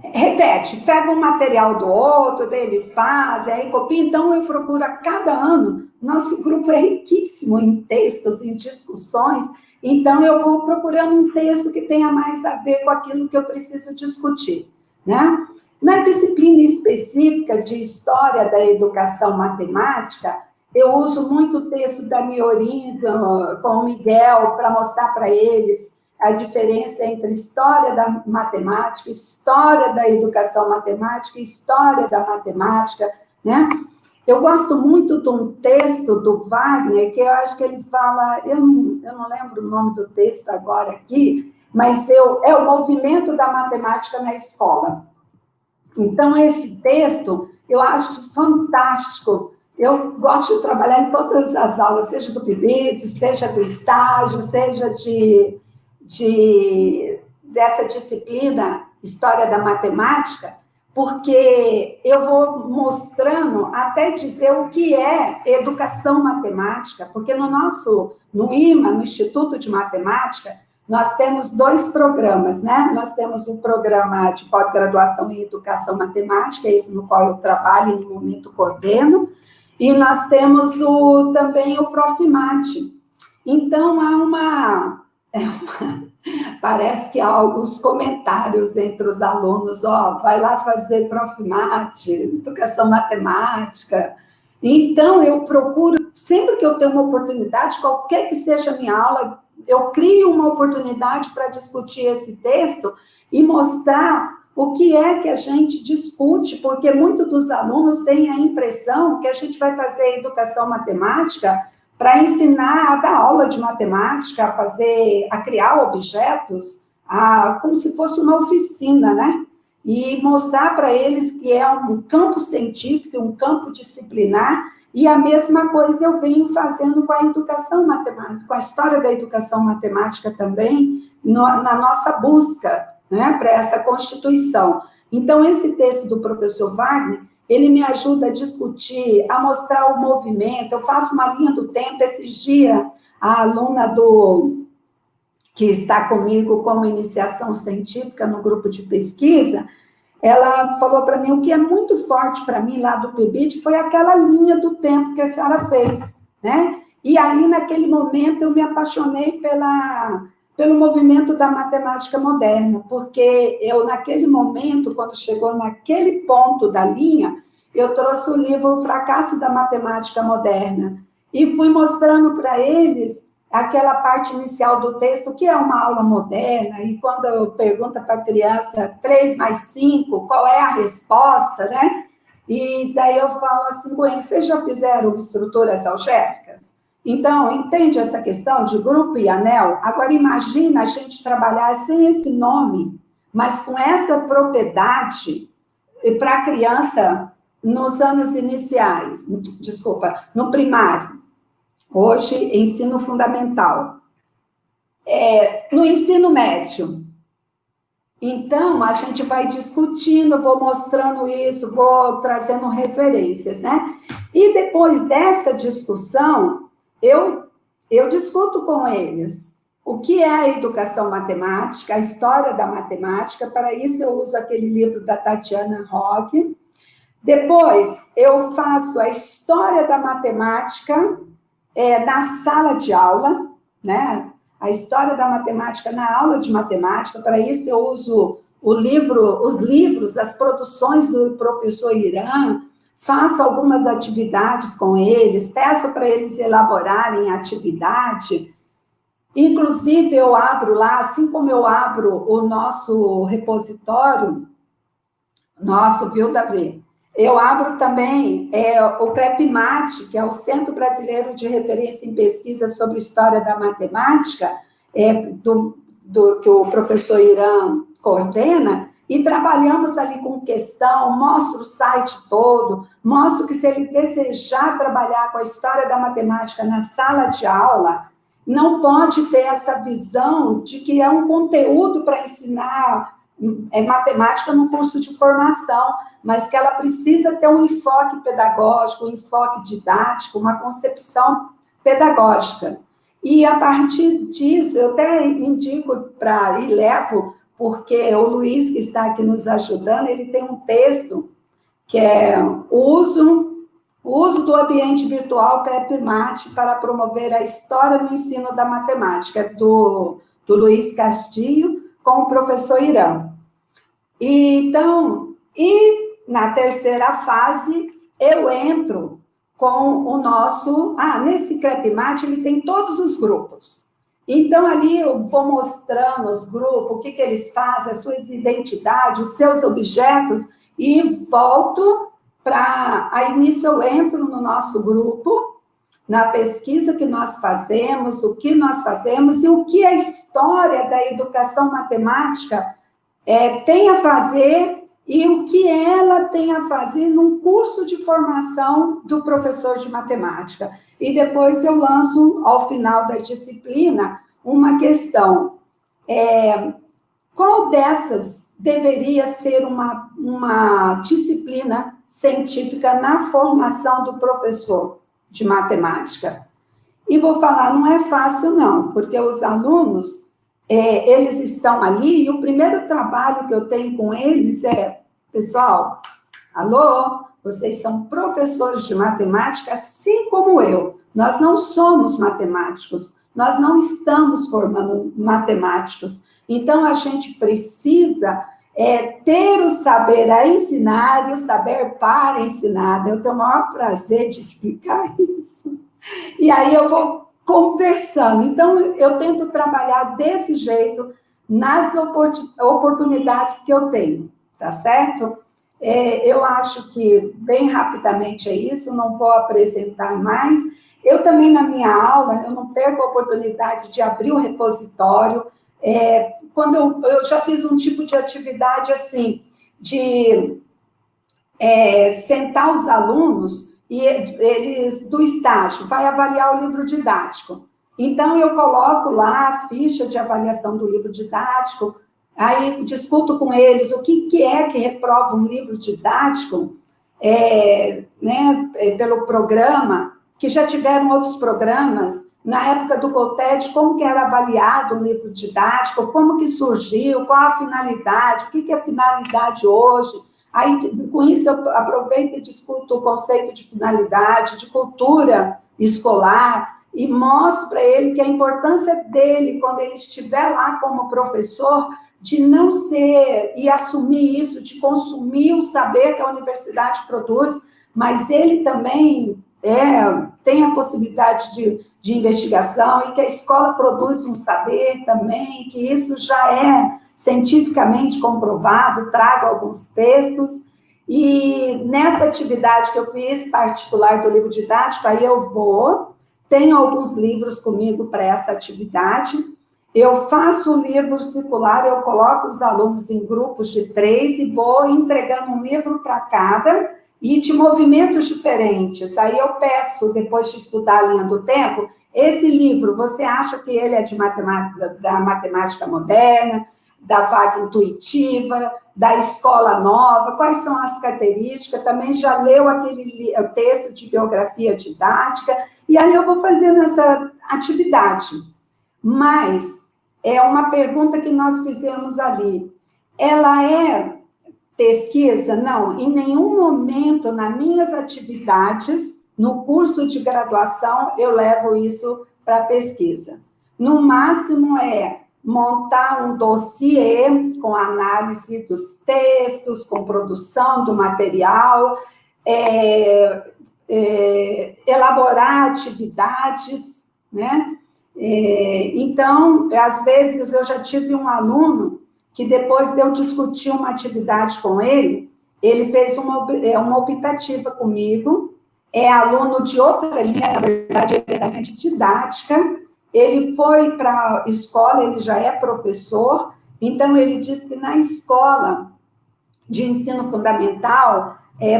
repete, pega um material do outro, eles fazem, aí copia. Então, eu procuro a cada ano, nosso grupo é riquíssimo em textos, em discussões, então eu vou procurando um texto que tenha mais a ver com aquilo que eu preciso discutir, né? Na disciplina específica de História da Educação Matemática, eu uso muito o texto da Miorim com o Miguel para mostrar para eles a diferença entre história da matemática, história da educação matemática, história da matemática, né? Eu gosto muito de um texto do Wagner, que eu acho que ele fala, eu não lembro o nome do texto agora aqui, mas é o movimento da matemática na escola. Então, esse texto eu acho fantástico. Eu gosto de trabalhar em todas as aulas, seja do PIBIT, seja do estágio, seja dessa disciplina, História da Matemática, porque eu vou mostrando, até dizer o que é educação matemática, porque no IMA, no Instituto de Matemática, nós temos 2 programas, né? Nós temos o programa de pós-graduação em Educação Matemática, esse no qual eu trabalho e no momento coordeno, e nós temos também o Profimate. Então, parece que há alguns comentários entre os alunos, vai lá fazer Profimate, Educação Matemática. Então, eu procuro, sempre que eu tenho uma oportunidade, qualquer que seja a minha aula, eu crio uma oportunidade para discutir esse texto e mostrar o que é que a gente discute, porque muitos dos alunos têm a impressão que a gente vai fazer educação matemática para ensinar a dar aula de matemática, a criar objetos, como se fosse uma oficina, né? E mostrar para eles que é um campo científico, um campo disciplinar, e a mesma coisa eu venho fazendo com a educação matemática, com a história da educação matemática também, na nossa busca, né, para essa constituição. Então, esse texto do professor Wagner, ele me ajuda a discutir, a mostrar o movimento. Eu faço uma linha do tempo. Esses dias, a aluna que está comigo como iniciação científica no grupo de pesquisa, ela falou para mim, o que é muito forte para mim lá do PIBID foi aquela linha do tempo que a senhora fez, né? E ali, naquele momento, eu me apaixonei pelo movimento da matemática moderna, porque eu, naquele momento, quando chegou naquele ponto da linha, eu trouxe o livro O Fracasso da Matemática Moderna e fui mostrando para eles aquela parte inicial do texto, que é uma aula moderna, e quando eu pergunto para a criança 3 mais 5, qual é a resposta, né? E daí eu falo assim com eles, vocês já fizeram estruturas algébricas? Então, entende essa questão de grupo e anel? Agora, imagina a gente trabalhar sem esse nome, mas com essa propriedade para a criança nos anos iniciais, desculpa, no primário. Hoje, ensino fundamental. No ensino médio. Então, a gente vai discutindo, vou mostrando isso, vou trazendo referências, né? E depois dessa discussão, eu discuto com eles o que é a educação matemática, a história da matemática. Para isso, eu uso aquele livro da Tatiana Roque. Depois, eu faço a história da matemática na sala de aula, né? A história da matemática na aula de matemática. Para isso, eu uso os livros, as produções do professor Irã, faço algumas atividades com eles, peço para eles elaborarem atividade. Inclusive, eu abro lá, assim como eu abro o nosso repositório, viu, Davi? Eu abro também o CREPMAT, que é o Centro Brasileiro de Referência em Pesquisa sobre História da Matemática, que o professor Irã coordena, e trabalhamos ali com questão, mostro o site todo, mostro que se ele desejar trabalhar com a história da matemática na sala de aula, não pode ter essa visão de que é um conteúdo para ensinar matemática no curso de formação, mas que ela precisa ter um enfoque pedagógico, um enfoque didático, uma concepção pedagógica. E, a partir disso, eu até indico e levo, porque o Luiz, que está aqui nos ajudando, ele tem um texto que é o uso do ambiente virtual CREPMAT para promover a história no ensino da matemática, do Luiz Castilho, com o professor Irã. Então, na terceira fase, eu entro com o nosso... nesse CREPMAT, ele tem todos os grupos. Então, ali eu vou mostrando os grupos, o que eles fazem, as suas identidades, os seus objetos, e volto para... Aí, nisso, eu entro no nosso grupo, na pesquisa que nós fazemos, o que nós fazemos, e o que a história da educação matemática tem a fazer e o que ela tem a fazer num curso de formação do professor de matemática. E depois eu lanço, ao final da disciplina, uma questão. Qual dessas deveria ser uma disciplina científica na formação do professor de matemática? E vou falar, não é fácil não, porque os alunos... eles estão ali, e o primeiro trabalho que eu tenho com eles é, pessoal, alô, vocês são professores de matemática, assim como eu. Nós não somos matemáticos, nós não estamos formando matemáticos. Então, a gente precisa ter o saber a ensinar e o saber para ensinar. Eu tenho o maior prazer de explicar isso. E aí eu vou conversando. Então, eu tento trabalhar desse jeito nas oportunidades que eu tenho, tá certo? Eu acho que, bem rapidamente, é isso, não vou apresentar mais. Eu também, na minha aula, eu não perco a oportunidade de abrir o repositório. Quando eu já fiz um tipo de atividade assim, de sentar os alunos e eles, do estágio, vai avaliar o livro didático. Então, eu coloco lá a ficha de avaliação do livro didático, aí discuto com eles o que é que reprova um livro didático, pelo programa, que já tiveram outros programas, na época do COTED, como que era avaliado um livro didático, como que surgiu, qual a finalidade, o que que é finalidade hoje. Aí, com isso, eu aproveito e discuto o conceito de finalidade, de cultura escolar, e mostro para ele que a importância dele, quando ele estiver lá como professor, de não ser e assumir isso, de consumir o saber que a universidade produz, mas ele também tem a possibilidade de investigação e que a escola produz um saber também, que isso já é cientificamente comprovado, trago alguns textos, e nessa atividade que eu fiz, particular do livro didático, aí eu tenho alguns livros comigo para essa atividade, eu faço o livro circular, eu coloco os alunos em grupos de 3 e vou entregando um livro para cada, e de movimentos diferentes. Aí eu peço, depois de estudar a linha do tempo, esse livro, você acha que ele é de matemática, da matemática moderna, da vaga intuitiva, da escola nova, quais são as características, também já leu aquele texto de biografia didática, e aí eu vou fazendo essa atividade. Mas é uma pergunta que nós fizemos ali. Ela é pesquisa? Não, em nenhum momento nas minhas atividades, no curso de graduação, eu levo isso para pesquisa. No máximo é montar um dossiê com análise dos textos, com produção do material, elaborar atividades, né? Então, às vezes, eu já tive um aluno que depois de eu discutir uma atividade com ele, ele fez uma optativa comigo, é aluno de outra linha, na verdade, ele é da linha de didática, ele foi para a escola, ele já é professor, então ele disse que na escola de ensino fundamental,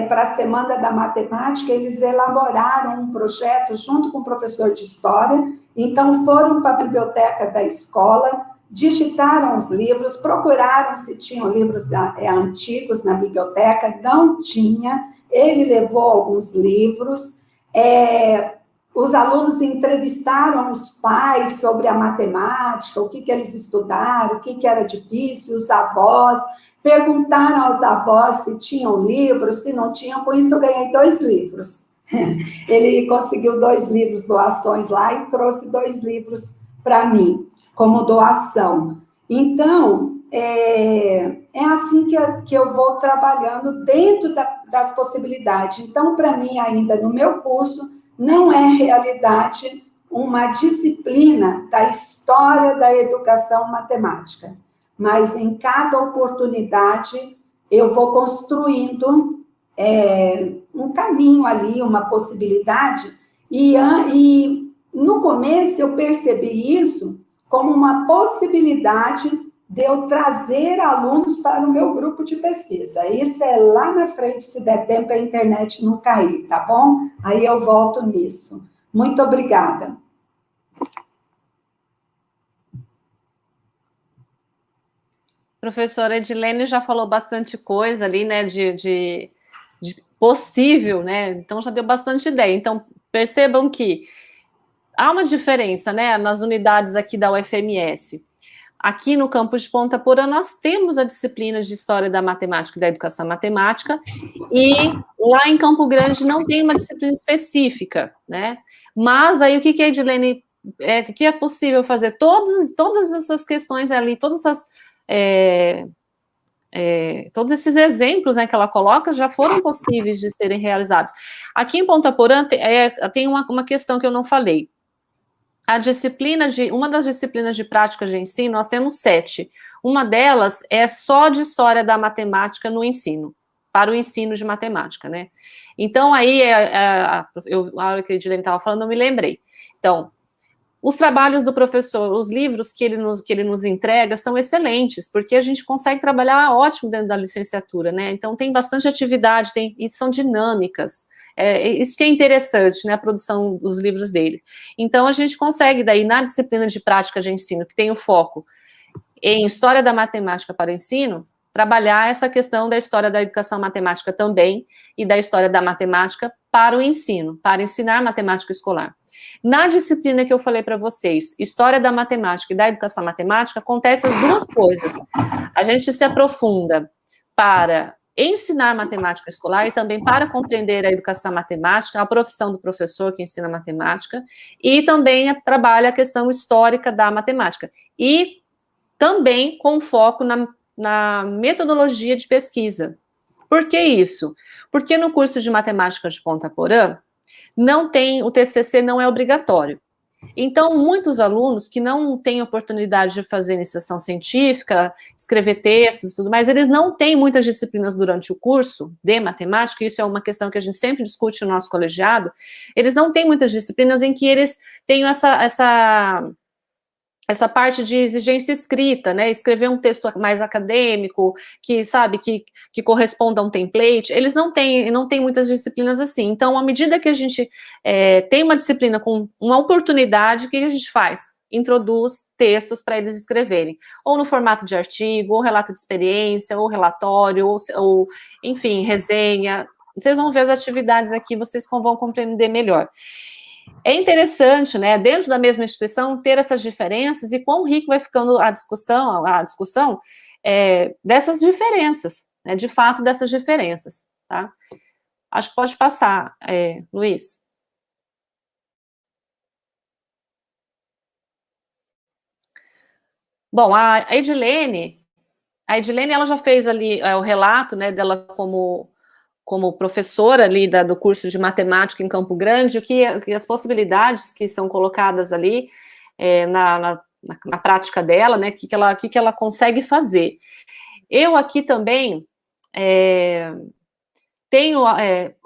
para a Semana da Matemática, eles elaboraram um projeto junto com o professor de História, então foram para a biblioteca da escola, digitaram os livros, procuraram se tinham livros antigos na biblioteca, não tinha, ele levou alguns livros, os alunos entrevistaram os pais sobre a matemática, o que eles estudaram, o que era difícil, os avós, perguntaram aos avós se tinham livros, se não tinham, com isso eu ganhei 2 livros. Ele conseguiu 2 livros, doações lá, e trouxe 2 livros para mim, como doação. Então, é assim que eu vou trabalhando dentro das possibilidades. Então, para mim, ainda no meu curso, não é realidade uma disciplina da história da educação matemática, mas em cada oportunidade eu vou construindo um caminho ali, uma possibilidade, e no começo eu percebi isso como uma possibilidade de eu trazer alunos para o meu grupo de pesquisa. Isso é lá na frente, se der tempo a internet não cair, tá bom? Aí eu volto nisso. Muito obrigada. Professora Edilene já falou bastante coisa ali, né, de possível, né, então já deu bastante ideia. Então, percebam que há uma diferença, né, nas unidades aqui da UFMS. Aqui no campus de Ponta Porã, nós temos a disciplina de História da Matemática e da Educação Matemática, e lá em Campo Grande não tem uma disciplina específica, né? Mas aí o que a Edilene, que é possível fazer? Todas essas questões ali, todos esses exemplos, né, que ela coloca já foram possíveis de serem realizados. Aqui em Ponta Porã tem uma questão que eu não falei. Uma das disciplinas de prática de ensino, nós temos 7. Uma delas é só de história da matemática no ensino, para o ensino de matemática, né? Então, aí, a hora que a Edilene estava falando, eu me lembrei. Então, os trabalhos do professor, os livros que ele nos entrega são excelentes, porque a gente consegue trabalhar ótimo dentro da licenciatura, né? Então, tem bastante atividade, e são dinâmicas. Isso que é interessante, né, a produção dos livros dele. Então, a gente consegue, daí, na disciplina de prática de ensino, que tem o foco em História da Matemática para o Ensino, trabalhar essa questão da história da educação matemática também, e da história da matemática para o ensino, para ensinar matemática escolar. Na disciplina que eu falei para vocês, História da Matemática e da Educação Matemática, acontecem as duas coisas. A gente se aprofunda para ensinar matemática escolar e também para compreender a educação matemática, a profissão do professor que ensina matemática, e também trabalha a questão histórica da matemática. E também com foco na metodologia de pesquisa. Por que isso? Porque no curso de matemática de Ponta Porã, não tem, o TCC não é obrigatório. Então, muitos alunos que não têm oportunidade de fazer iniciação científica, escrever textos e tudo mais, eles não têm muitas disciplinas durante o curso de matemática, isso é uma questão que a gente sempre discute no nosso colegiado, eles não têm muitas disciplinas em que eles tenham essa parte de exigência escrita, né, escrever um texto mais acadêmico, que, sabe, que corresponda a um template, eles não têm muitas disciplinas assim. Então, à medida que a gente tem uma disciplina com uma oportunidade, o que a gente faz? Introduz textos para eles escreverem, ou no formato de artigo, ou relato de experiência, ou relatório, ou enfim, resenha. Vocês vão ver as atividades aqui, vocês vão compreender melhor. É interessante, né, dentro da mesma instituição, ter essas diferenças e quão rico vai ficando a discussão dessas diferenças, né, de fato, dessas diferenças, tá? Acho que pode passar, Luiz. Bom, a Edilene, ela já fez ali o relato, né, dela como professora ali do curso de matemática em Campo Grande, que as possibilidades que são colocadas ali na prática dela, né, que ela consegue fazer. Eu aqui também tenho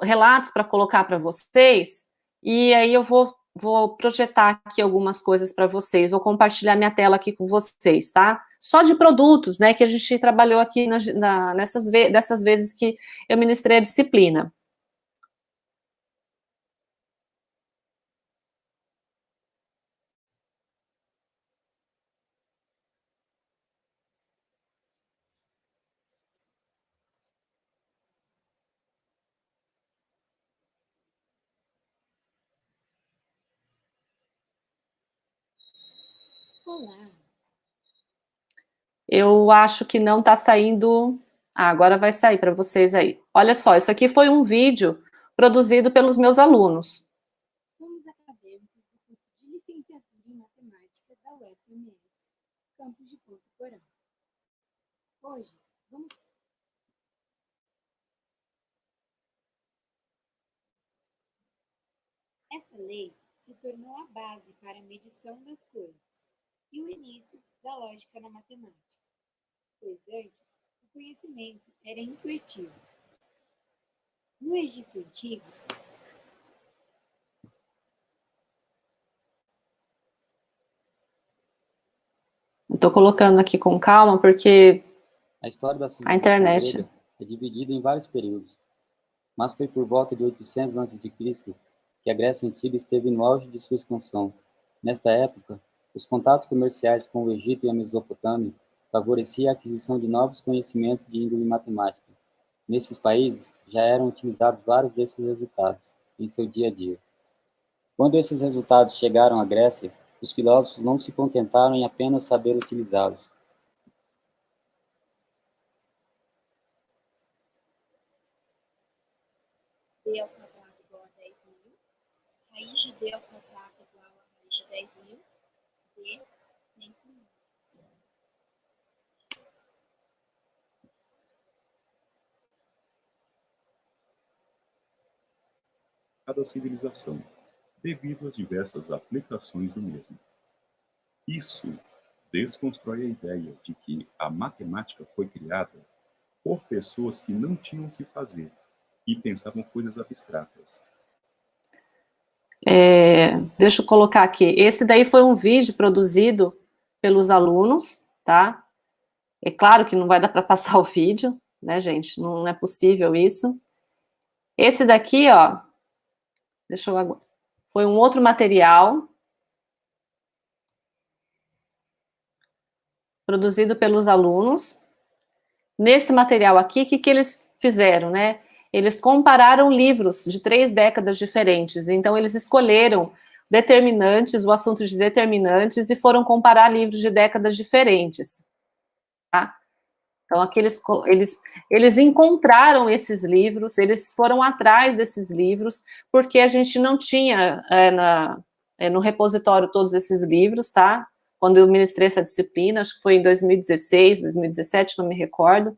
relatos para colocar para vocês, e aí eu vou projetar aqui algumas coisas para vocês, vou compartilhar minha tela aqui com vocês, tá? Só de produtos, né, que a gente trabalhou aqui dessas vezes que eu ministrei a disciplina. Olá. Eu acho que não está saindo. Agora vai sair para vocês aí. Olha só, isso aqui foi um vídeo produzido pelos meus alunos. Somos acadêmicos do curso de licenciatura em matemática da UFMS, campus de Ponta Porã. Hoje, vamos. Essa lei se tornou a base para a medição das coisas e o início da lógica na matemática, pois antes o conhecimento era intuitivo. No Egito Antigo, estou colocando aqui com calma porque a história da civilização grega é dividida em vários períodos, mas foi por volta de 800 a.C. que a Grécia Antiga esteve no auge de sua expansão. Nesta época, os contatos comerciais com o Egito e a Mesopotâmia favoreciam a aquisição de novos conhecimentos de índole matemática. Nesses países, já eram utilizados vários desses resultados em seu dia a dia. Quando esses resultados chegaram à Grécia, os filósofos não se contentaram em apenas saber utilizá-los. D ao quadrado igual a 10.000, raiz de D ao quadrado igual a raiz de 10.000, D nem com números. Cada civilização, devido às diversas aplicações do mesmo. Isso desconstrói a ideia de que a matemática foi criada por pessoas que não tinham o que fazer e pensavam coisas abstratas. Deixa eu colocar aqui. Esse daí foi um vídeo produzido pelos alunos, tá? É claro que não vai dar para passar o vídeo, né, gente? Não é possível isso. Esse daqui, ó, foi um outro material produzido pelos alunos. nesse material aqui, o que eles fizeram, né? Eles compararam livros de 3 décadas diferentes. Então, eles escolheram determinantes, o assunto de determinantes, e foram comparar livros de décadas diferentes. Tá? Então, aqui eles encontraram esses livros, eles foram atrás desses livros, porque a gente não tinha no repositório todos esses livros, tá? Quando eu ministrei essa disciplina, acho que foi em 2016, 2017, não me recordo.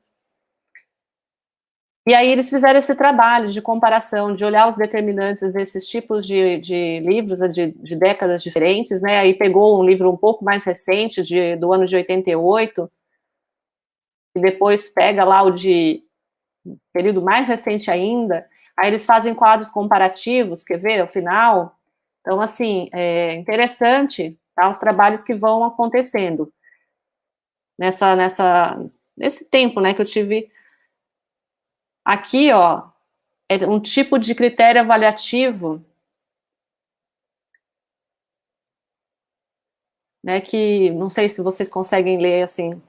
E aí eles fizeram esse trabalho de comparação, de olhar os determinantes desses tipos de livros de décadas diferentes, né? Aí pegou um livro um pouco mais recente, do ano de 88, e depois pega lá o de período mais recente ainda, aí eles fazem quadros comparativos, quer ver, ao final? Então, assim, é interessante, tá, os trabalhos que vão acontecendo nesse tempo, né, que eu tive aqui, ó, é um tipo de critério avaliativo, né, que não sei se vocês conseguem ler, assim,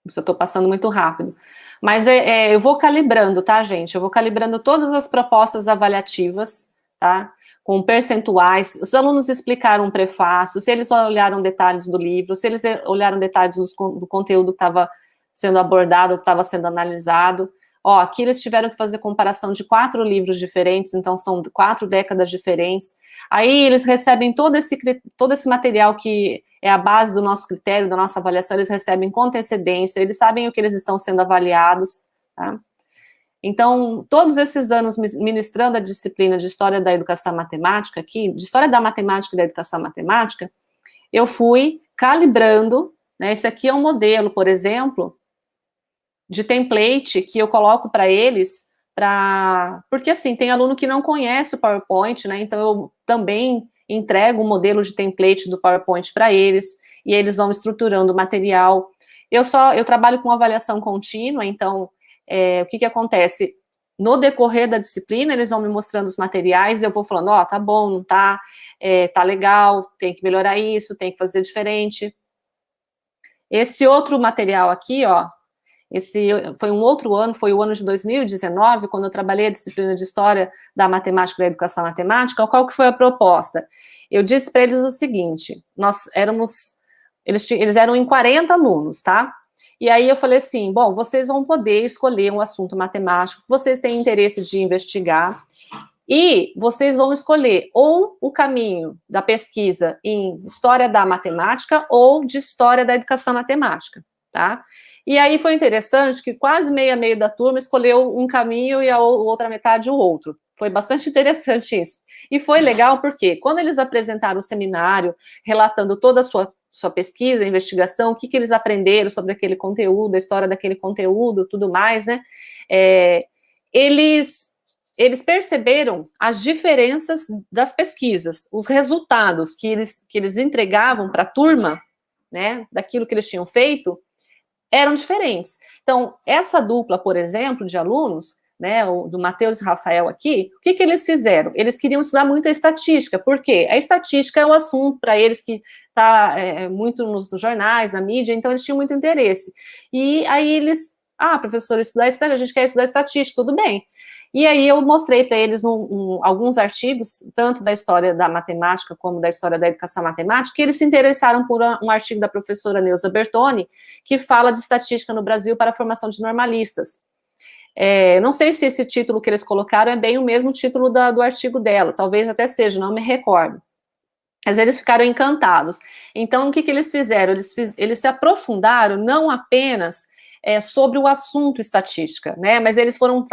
se eu estou passando muito rápido, mas eu vou calibrando, tá, gente? Eu vou calibrando todas as propostas avaliativas, tá? Com percentuais. Os alunos explicaram um prefácio, se eles olharam detalhes do livro, se eles olharam detalhes do conteúdo que estava sendo abordado, estava sendo analisado. Ó, aqui eles tiveram que fazer comparação de 4 livros diferentes, então são 4 décadas diferentes. Aí eles recebem todo esse material que é a base do nosso critério, da nossa avaliação, eles recebem com antecedência, eles sabem o que eles estão sendo avaliados, tá? Então, todos esses anos ministrando a disciplina de História da Educação Matemática aqui, de História da Matemática e da Educação Matemática, eu fui calibrando, né, esse aqui é um modelo, por exemplo, de template que eu coloco para eles, porque assim, tem aluno que não conhece o PowerPoint, né, então eu também entrego um modelo de template do PowerPoint para eles, e eles vão estruturando o material. Eu trabalho com avaliação contínua, então, o que acontece? No decorrer da disciplina, eles vão me mostrando os materiais, eu vou falando, ó, tá bom, não tá, tá legal, tem que melhorar isso, tem que fazer diferente. Esse outro material aqui, ó, esse foi um outro ano, foi o ano de 2019, quando eu trabalhei a disciplina de História da Matemática e da Educação Matemática. Qual que foi a proposta? Eu disse para eles o seguinte, eles eram em 40 alunos, tá? E aí eu falei assim, bom, vocês vão poder escolher um assunto matemático que vocês têm interesse de investigar, e vocês vão escolher ou o caminho da pesquisa em História da Matemática ou de História da Educação Matemática, tá? E aí foi interessante que quase meio da turma escolheu um caminho e a outra metade o outro. Foi bastante interessante isso. E foi legal porque quando eles apresentaram o seminário, relatando toda a sua pesquisa, investigação, o que eles aprenderam sobre aquele conteúdo, a história daquele conteúdo, tudo mais, né? Eles perceberam as diferenças das pesquisas, os resultados que eles entregavam para a turma, né, daquilo que eles tinham feito, eram diferentes. Então, essa dupla, por exemplo, de alunos, né, do Matheus e Rafael aqui, o que eles fizeram? Eles queriam estudar muito a estatística, porque a estatística é um assunto para eles que está muito nos jornais, na mídia, então eles tinham muito interesse. E aí eles, professor, estudar estatística, a gente quer estudar estatística, tudo bem. E aí eu mostrei para eles alguns artigos, tanto da história da matemática como da história da educação matemática, e eles se interessaram por um artigo da professora Neuza Bertoni, que fala de estatística no Brasil para a formação de normalistas. Não sei se esse título que eles colocaram é bem o mesmo título do artigo dela, talvez até seja, não me recordo. Mas eles ficaram encantados. Então, o que eles fizeram? Eles se aprofundaram não apenas sobre o assunto estatística, né? Mas eles foram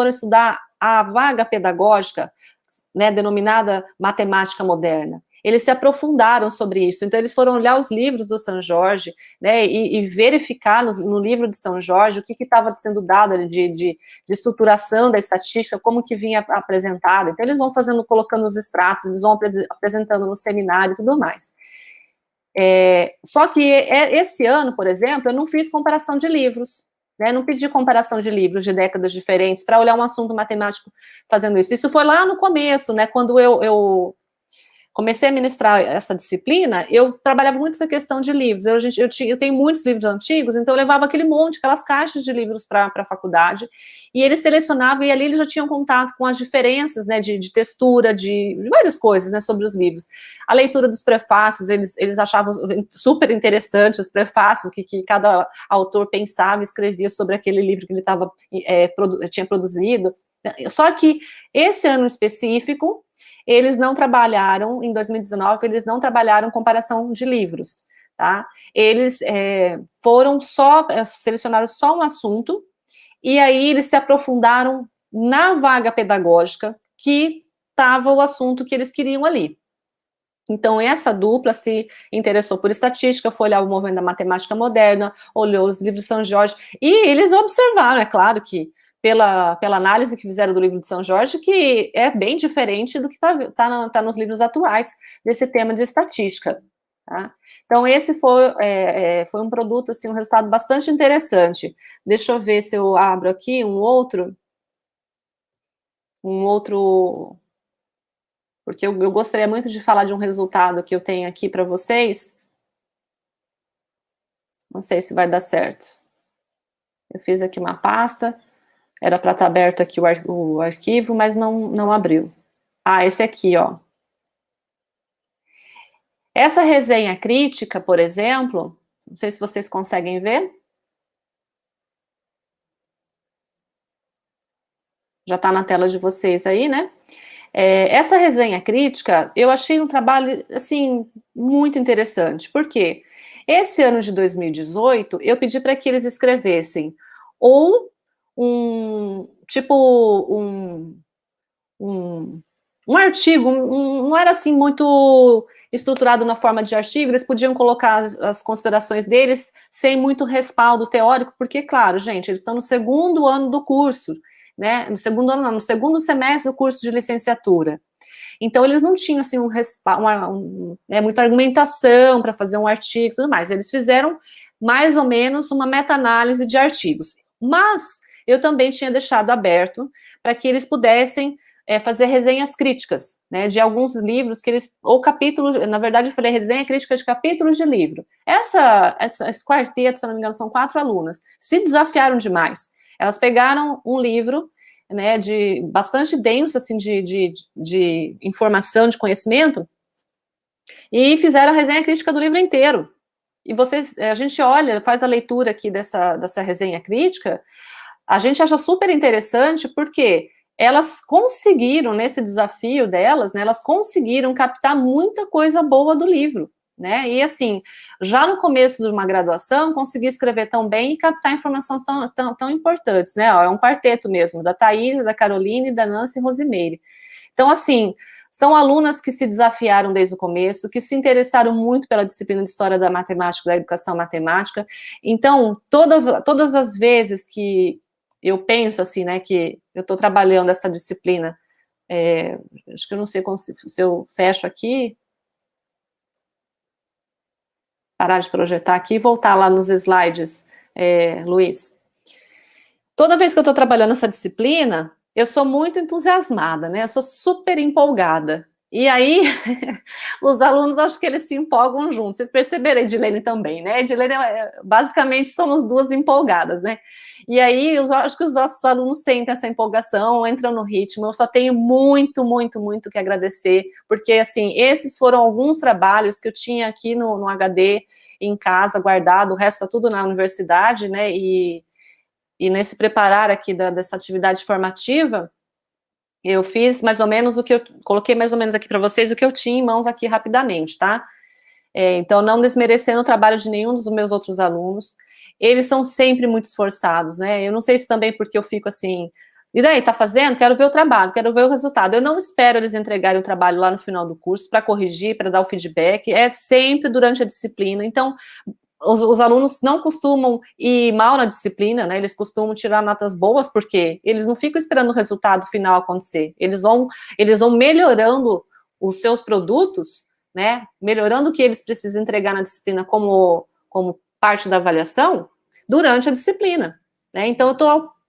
estudar a vaga pedagógica, né, denominada matemática moderna. Eles se aprofundaram sobre isso, então eles foram olhar os livros do São Jorge, né, e verificar no livro de São Jorge o que estava sendo dado de estruturação da estatística, como que vinha apresentado. Então eles vão colocando os extratos, eles vão apresentando no seminário e tudo mais. Só que esse ano, por exemplo, eu não fiz comparação de livros, né, não pedi comparação de livros de décadas diferentes para olhar um assunto matemático fazendo isso. Isso foi lá no começo, né, quando comecei a ministrar essa disciplina, eu trabalhava muito essa questão de livros. Eu tenho muitos livros antigos, então eu levava aquele monte, aquelas caixas de livros para a faculdade, e eles selecionavam, e ali eles já tinham contato com as diferenças, né, de textura, de várias coisas, né, sobre os livros. A leitura dos prefácios, eles achavam super interessante os prefácios, que cada autor pensava e escrevia sobre aquele livro que ele tinha produzido. Só que esse ano específico, eles não trabalharam, em 2019, eles não trabalharam comparação de livros, tá? Eles selecionaram só um assunto, e aí eles se aprofundaram na vaga pedagógica que estava o assunto que eles queriam ali. Então, essa dupla se interessou por estatística, foi olhar o movimento da matemática moderna, olhou os livros de São Jorge, e eles observaram, é claro que, pela análise que fizeram do livro de São Jorge, que é bem diferente do que tá nos livros atuais desse tema de estatística. Tá? Então, esse foi um produto, assim, um resultado bastante interessante. Deixa eu ver se eu abro aqui um outro, porque eu gostaria muito de falar de um resultado que eu tenho aqui para vocês. Não sei se vai dar certo. Eu fiz aqui uma pasta. Era para estar aberto aqui o arquivo, mas não abriu. Ah, esse aqui, ó. Essa resenha crítica, por exemplo, não sei se vocês conseguem ver. Já está na tela de vocês aí, né? Essa resenha crítica, eu achei um trabalho, assim, muito interessante. Por quê? Esse ano de 2018, eu pedi para que eles escrevessem ou um artigo, não era assim muito estruturado na forma de artigo, eles podiam colocar as considerações deles sem muito respaldo teórico, porque, claro, gente, eles estão no segundo ano do curso, né, no segundo ano não, no segundo semestre do curso de licenciatura. Então, eles não tinham, assim, muita argumentação para fazer um artigo e tudo mais, eles fizeram mais ou menos uma meta-análise de artigos, mas eu também tinha deixado aberto para que eles pudessem fazer resenhas críticas, né, de alguns livros que eles, ou capítulos, na verdade eu falei resenha crítica de capítulos de livro. Esse quarteto, se não me engano, são 4 alunas, se desafiaram demais. Elas pegaram um livro, né, bastante denso, assim, de informação, de conhecimento, e fizeram a resenha crítica do livro inteiro. E a gente olha, faz a leitura aqui dessa resenha crítica, a gente acha super interessante porque elas conseguiram, nesse desafio delas, né, elas conseguiram captar muita coisa boa do livro, né, e assim, já no começo de uma graduação, consegui escrever tão bem e captar informações tão importantes, né, é um quarteto mesmo, da Thaís, da Caroline, da Nancy e Rosimeire. Então, assim, são alunas que se desafiaram desde o começo, que se interessaram muito pela disciplina de História da Matemática, da Educação Matemática. Então, todas as vezes que eu penso, assim, né, que eu estou trabalhando essa disciplina, acho que eu não sei se eu fecho aqui, parar de projetar aqui e voltar lá nos slides, Luiz. Toda vez que eu estou trabalhando essa disciplina, eu sou muito entusiasmada, né? Eu sou super empolgada. E aí, os alunos, acho que eles se empolgam juntos. Vocês perceberam, a Edilene também, né? A Edilene, basicamente, somos duas empolgadas, né? E aí, eu acho que os nossos alunos sentem essa empolgação, entram no ritmo. Eu só tenho muito, muito, muito que agradecer, porque, assim, esses foram alguns trabalhos que eu tinha aqui no HD, em casa, guardado, o resto tá tudo na universidade, né? E nesse preparar aqui dessa atividade formativa, eu fiz mais ou menos coloquei mais ou menos aqui para vocês o que eu tinha em mãos aqui rapidamente, tá? Então, não desmerecendo o trabalho de nenhum dos meus outros alunos, eles são sempre muito esforçados, né? Eu não sei se também porque eu fico assim, e daí, tá fazendo? Quero ver o trabalho, quero ver o resultado. Eu não espero eles entregarem o trabalho lá no final do curso para corrigir, para dar o feedback, é sempre durante a disciplina. Então, os alunos não costumam ir mal na disciplina, né, eles costumam tirar notas boas, porque eles não ficam esperando o resultado final acontecer, eles vão melhorando os seus produtos, né, melhorando o que eles precisam entregar na disciplina como parte da avaliação, durante a disciplina, né, então eu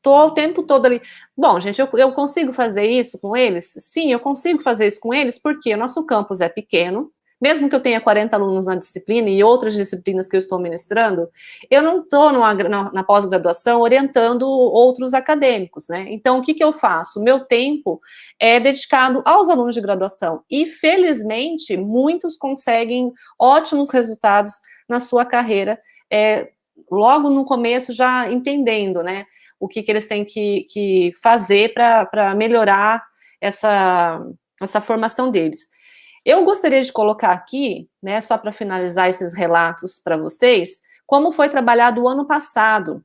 tô Estou o tempo todo ali. Bom, gente, eu consigo fazer isso com eles? Sim, eu consigo fazer isso com eles, porque o nosso campus é pequeno, mesmo que eu tenha 40 alunos na disciplina e outras disciplinas que eu estou ministrando, eu não estou na pós-graduação orientando outros acadêmicos, né? Então, o que eu faço? O meu tempo é dedicado aos alunos de graduação. E, felizmente, muitos conseguem ótimos resultados na sua carreira, logo no começo, já entendendo, né? O que eles têm que fazer para melhorar essa formação deles. Eu gostaria de colocar aqui, né, só para finalizar esses relatos para vocês, como foi trabalhado o ano passado,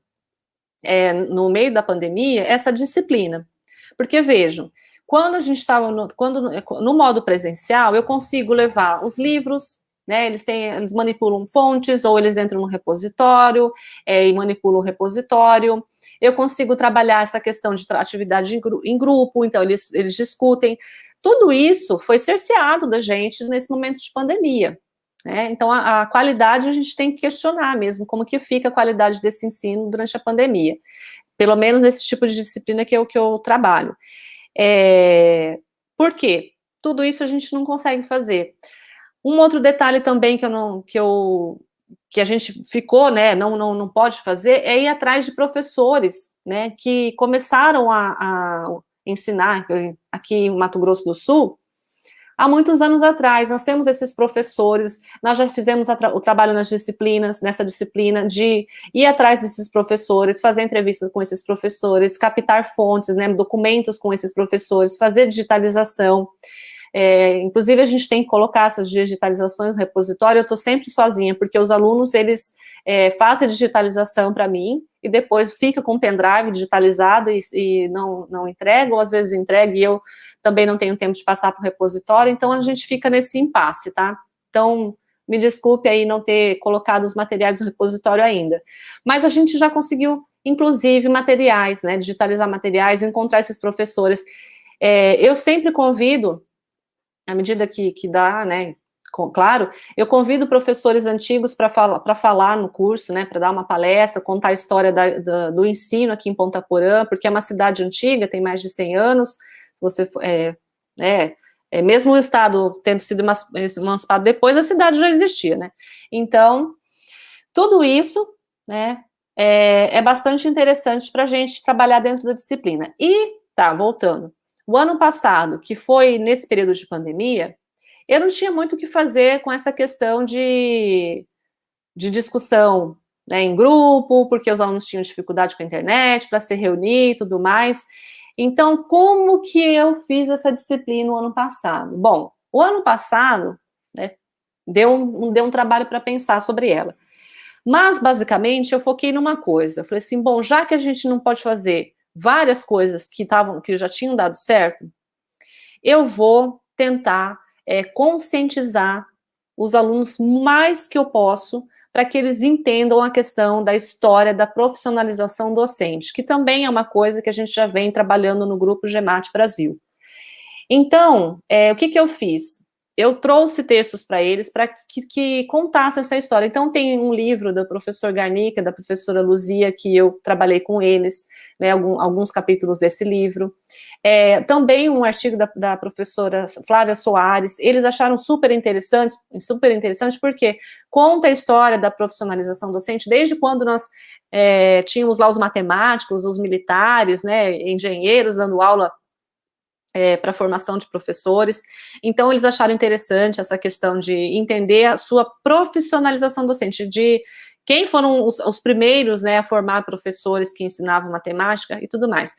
no meio da pandemia, essa disciplina. Porque, vejam, quando a gente estava no modo presencial, eu consigo levar os livros, né, eles manipulam fontes, ou eles entram no repositório, e manipulam o repositório. Eu consigo trabalhar essa questão de atividade em grupo, então eles discutem. Tudo isso foi cerceado da gente nesse momento de pandemia, né? Então, a qualidade a gente tem que questionar mesmo, como que fica a qualidade desse ensino durante a pandemia, pelo menos nesse tipo de disciplina que eu trabalho. Por quê? Tudo isso a gente não consegue fazer. Um outro detalhe também que a gente ficou, né, não pode fazer, é ir atrás de professores, né, que começaram a ensinar aqui em Mato Grosso do Sul há muitos anos atrás. Nós temos esses professores, nós já fizemos o trabalho nessa disciplina de ir atrás desses professores, fazer entrevistas com esses professores, captar fontes, né, documentos com esses professores, fazer digitalização. Inclusive, a gente tem que colocar essas digitalizações no repositório. Eu estou sempre sozinha, porque os alunos, eles fazem a digitalização para mim, e depois fica com o pendrive digitalizado e não entrega, ou às vezes entrega e eu também não tenho tempo de passar para o repositório, então a gente fica nesse impasse, tá? Então, me desculpe aí não ter colocado os materiais no repositório ainda. Mas a gente já conseguiu, inclusive, materiais, né? Digitalizar materiais, encontrar esses professores. Eu sempre convido, à medida que dá, né, claro, eu convido professores antigos para falar no curso, né, para dar uma palestra, contar a história do ensino aqui em Ponta Porã, porque é uma cidade antiga, tem mais de 100 anos, se você, mesmo o estado tendo sido emancipado depois, a cidade já existia, né, então, tudo isso, né, é bastante interessante para a gente trabalhar dentro da disciplina. E, voltando, o ano passado, que foi nesse período de pandemia, eu não tinha muito o que fazer com essa questão de discussão, né, em grupo, porque os alunos tinham dificuldade com a internet, para se reunir e tudo mais. Então, como que eu fiz essa disciplina no ano passado? Bom, o ano passado, né, deu um trabalho para pensar sobre ela. Mas, basicamente, eu foquei numa coisa. Eu falei assim, bom, já que a gente não pode fazer várias coisas que já tinham dado certo, eu vou tentar conscientizar os alunos mais que eu posso, para que eles entendam a questão da história da profissionalização docente, que também é uma coisa que a gente já vem trabalhando no Grupo GEMAT Brasil. Então, o que eu fiz? Eu trouxe textos para eles para que contassem essa história. Então, tem um livro do professor Garnica, da professora Luzia, que eu trabalhei com eles, né, alguns capítulos desse livro. Também um artigo da professora Flávia Soares. Eles acharam super interessante, porque conta a história da profissionalização docente, desde quando nós tínhamos lá os matemáticos, os militares, né, engenheiros dando aula para a formação de professores. Então, eles acharam interessante essa questão de entender a sua profissionalização docente, de quem foram os primeiros, né, a formar professores que ensinavam matemática e tudo mais.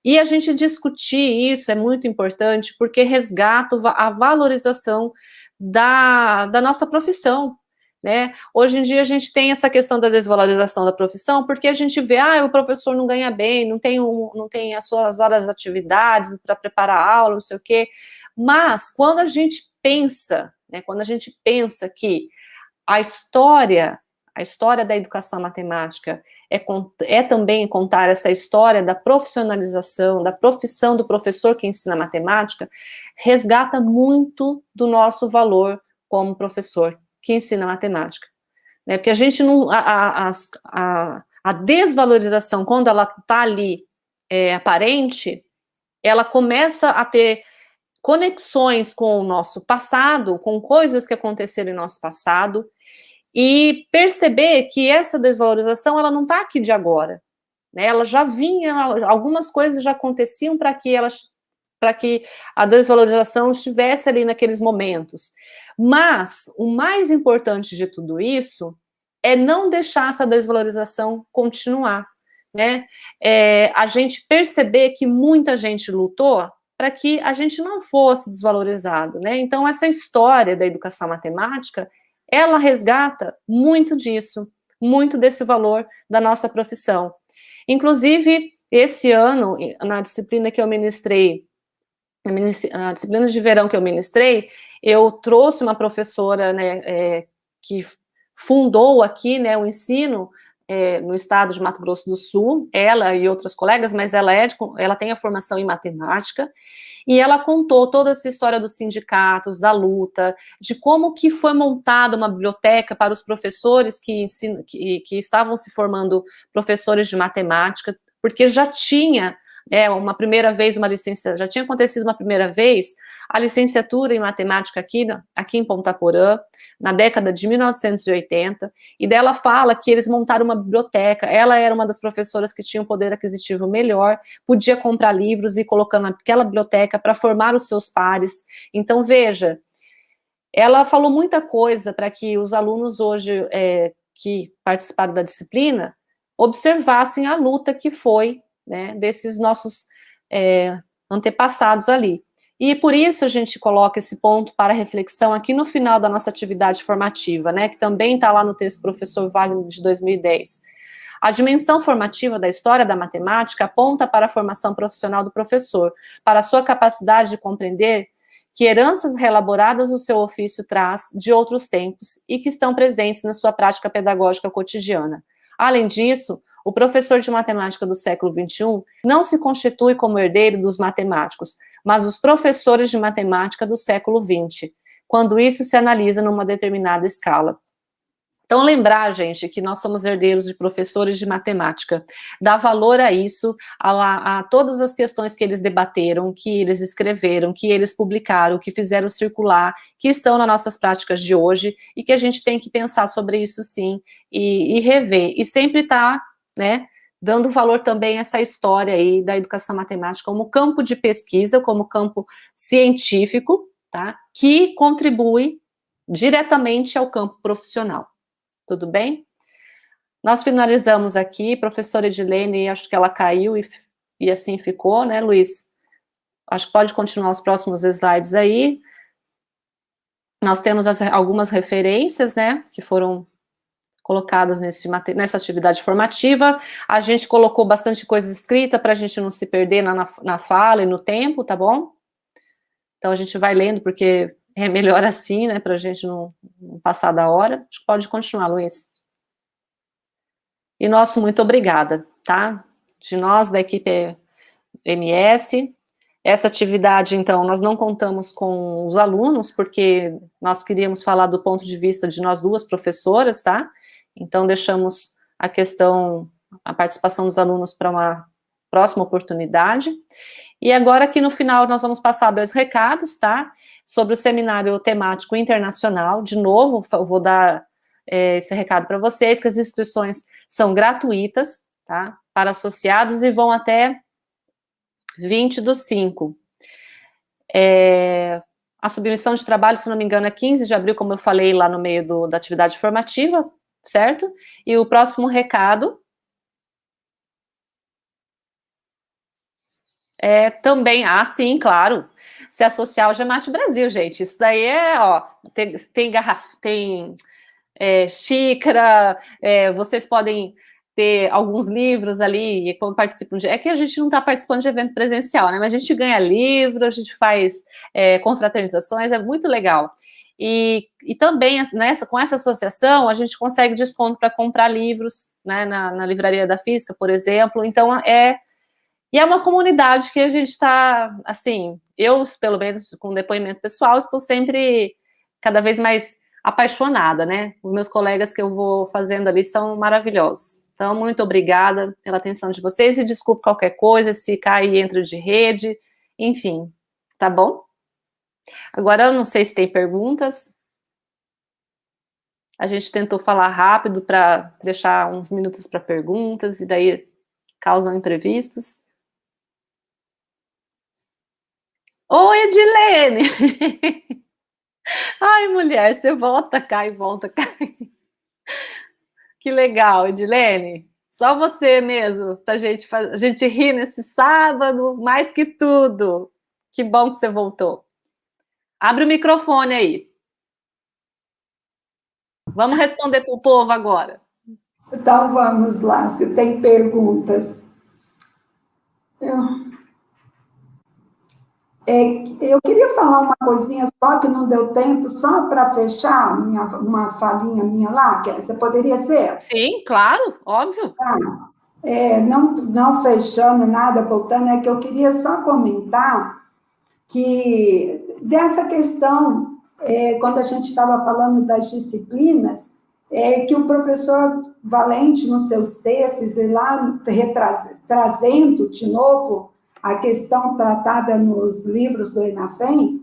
E a gente discutir isso é muito importante, porque resgata a valorização da nossa profissão, né? Hoje em dia a gente tem essa questão da desvalorização da profissão, porque a gente vê, o professor não ganha bem, não tem as suas horas de atividades para preparar a aula, não sei o quê. Mas quando a gente pensa, né, que a história da educação matemática é também contar essa história da profissionalização, da profissão do professor que ensina matemática, resgata muito do nosso valor como professor que ensina matemática, né? Porque a gente não, a desvalorização, quando ela está ali aparente, ela começa a ter conexões com o nosso passado, com coisas que aconteceram em nosso passado, e perceber que essa desvalorização, ela não está aqui de agora, né? Ela já vinha, algumas coisas já aconteciam para que a desvalorização estivesse ali naqueles momentos. Mas o mais importante de tudo isso é não deixar essa desvalorização continuar, né? A gente perceber que muita gente lutou para que a gente não fosse desvalorizado, né? Então, essa história da educação matemática, ela resgata muito disso, muito desse valor da nossa profissão. Inclusive, esse ano, na disciplina que eu ministrei, na disciplina de verão que eu ministrei, eu trouxe uma professora, né, que fundou aqui, né, o ensino no estado de Mato Grosso do Sul, ela e outras colegas, mas ela tem a formação em matemática, e ela contou toda essa história dos sindicatos, da luta, de como que foi montada uma biblioteca para os professores que estavam se formando professores de matemática, porque já tinha uma primeira vez, já tinha acontecido uma primeira vez a licenciatura em matemática aqui em Ponta Porã, na década de 1980, e dela fala que eles montaram uma biblioteca, ela era uma das professoras que tinha um poder aquisitivo melhor, podia comprar livros e colocar naquela biblioteca para formar os seus pares. Então, veja, ela falou muita coisa para que os alunos hoje que participaram da disciplina observassem a luta que foi, né, desses nossos antepassados ali. E por isso a gente coloca esse ponto para reflexão aqui no final da nossa atividade formativa, né, que também está lá no texto do professor Wagner de 2010. A dimensão formativa da história da matemática aponta para a formação profissional do professor, para a sua capacidade de compreender que heranças reelaboradas o seu ofício traz de outros tempos e que estão presentes na sua prática pedagógica cotidiana. Além disso, o professor de matemática do século XXI não se constitui como herdeiro dos matemáticos, mas os professores de matemática do século XX, quando isso se analisa numa determinada escala. Então, lembrar, gente, que nós somos herdeiros de professores de matemática, dar valor a isso, a todas as questões que eles debateram, que eles escreveram, que eles publicaram, que fizeram circular, que estão nas nossas práticas de hoje, e que a gente tem que pensar sobre isso sim, e rever, e sempre estar, né, dando valor também a essa história aí da educação matemática como campo de pesquisa, como campo científico, tá, que contribui diretamente ao campo profissional. Tudo bem? Nós finalizamos aqui, professora Edilene, acho que ela caiu e assim ficou, né, Luiz? Acho que pode continuar os próximos slides aí. Nós temos algumas referências, né, que foram colocadas nessa atividade formativa. A gente colocou bastante coisa escrita para a gente não se perder na fala e no tempo, tá bom? Então a gente vai lendo, porque é melhor assim, né, para a gente não passar da hora. Acho que pode continuar, Luiz. E nosso muito obrigada, tá? De nós, da equipe MS. Essa atividade, então, nós não contamos com os alunos, porque nós queríamos falar do ponto de vista de nós duas professoras, tá? Então, deixamos a participação dos alunos para uma próxima oportunidade. E agora, aqui no final, nós vamos passar 2 recados, tá? Sobre o seminário temático internacional. De novo, eu vou dar esse recado para vocês, que as inscrições são gratuitas, tá? Para associados e vão até 20/5. A submissão de trabalho, se não me engano, é 15 de abril, como eu falei lá no meio da atividade formativa, certo? E o próximo recado também, sim, claro, se associar ao GEMAT Brasil, gente. Isso daí tem xícara, vocês podem ter alguns livros ali, e quando participam é que a gente não está participando de evento presencial, né, mas a gente ganha livro, a gente faz confraternizações, é muito legal. E também, com essa associação, a gente consegue desconto para comprar livros, né, na Livraria da Física, por exemplo. Então, e é uma comunidade que a gente está, assim, eu, pelo menos, com depoimento pessoal, estou sempre cada vez mais apaixonada, né? Os meus colegas que eu vou fazendo ali são maravilhosos. Então, muito obrigada pela atenção de vocês e desculpe qualquer coisa, se cair entra de rede, enfim, tá bom? Agora, eu não sei se tem perguntas. A gente tentou falar rápido para deixar uns minutos para perguntas, e daí causam imprevistos. Oi, Edilene! Ai, mulher, você volta, cai, volta, cai. Que legal, Edilene. Só você mesmo, pra a gente rir nesse sábado, mais que tudo. Que bom que você voltou. Abre o microfone aí. Vamos responder para o povo agora. Então, vamos lá, se tem perguntas. Eu queria falar uma coisinha só que não deu tempo, só para fechar uma falinha minha lá, que você poderia ser? Sim, claro, óbvio. Tá. Não fechando nada, voltando, é que eu queria só comentar que dessa questão, quando a gente estava falando das disciplinas, que o professor Valente, nos seus textos, e lá trazendo de novo a questão tratada nos livros do Enafem,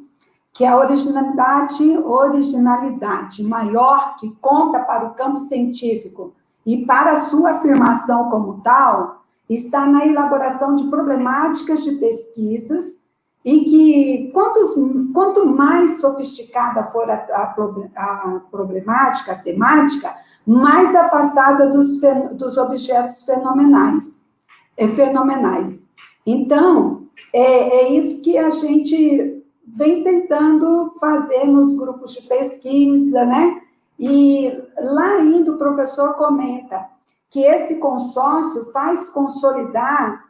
que a originalidade maior que conta para o campo científico e para a sua afirmação como tal, está na elaboração de problemáticas de pesquisas e que, quanto mais sofisticada for a problemática, a temática, mais afastada dos objetos fenomenais. Então, é isso que a gente vem tentando fazer nos grupos de pesquisa, né? E lá ainda o professor comenta que esse consórcio faz consolidar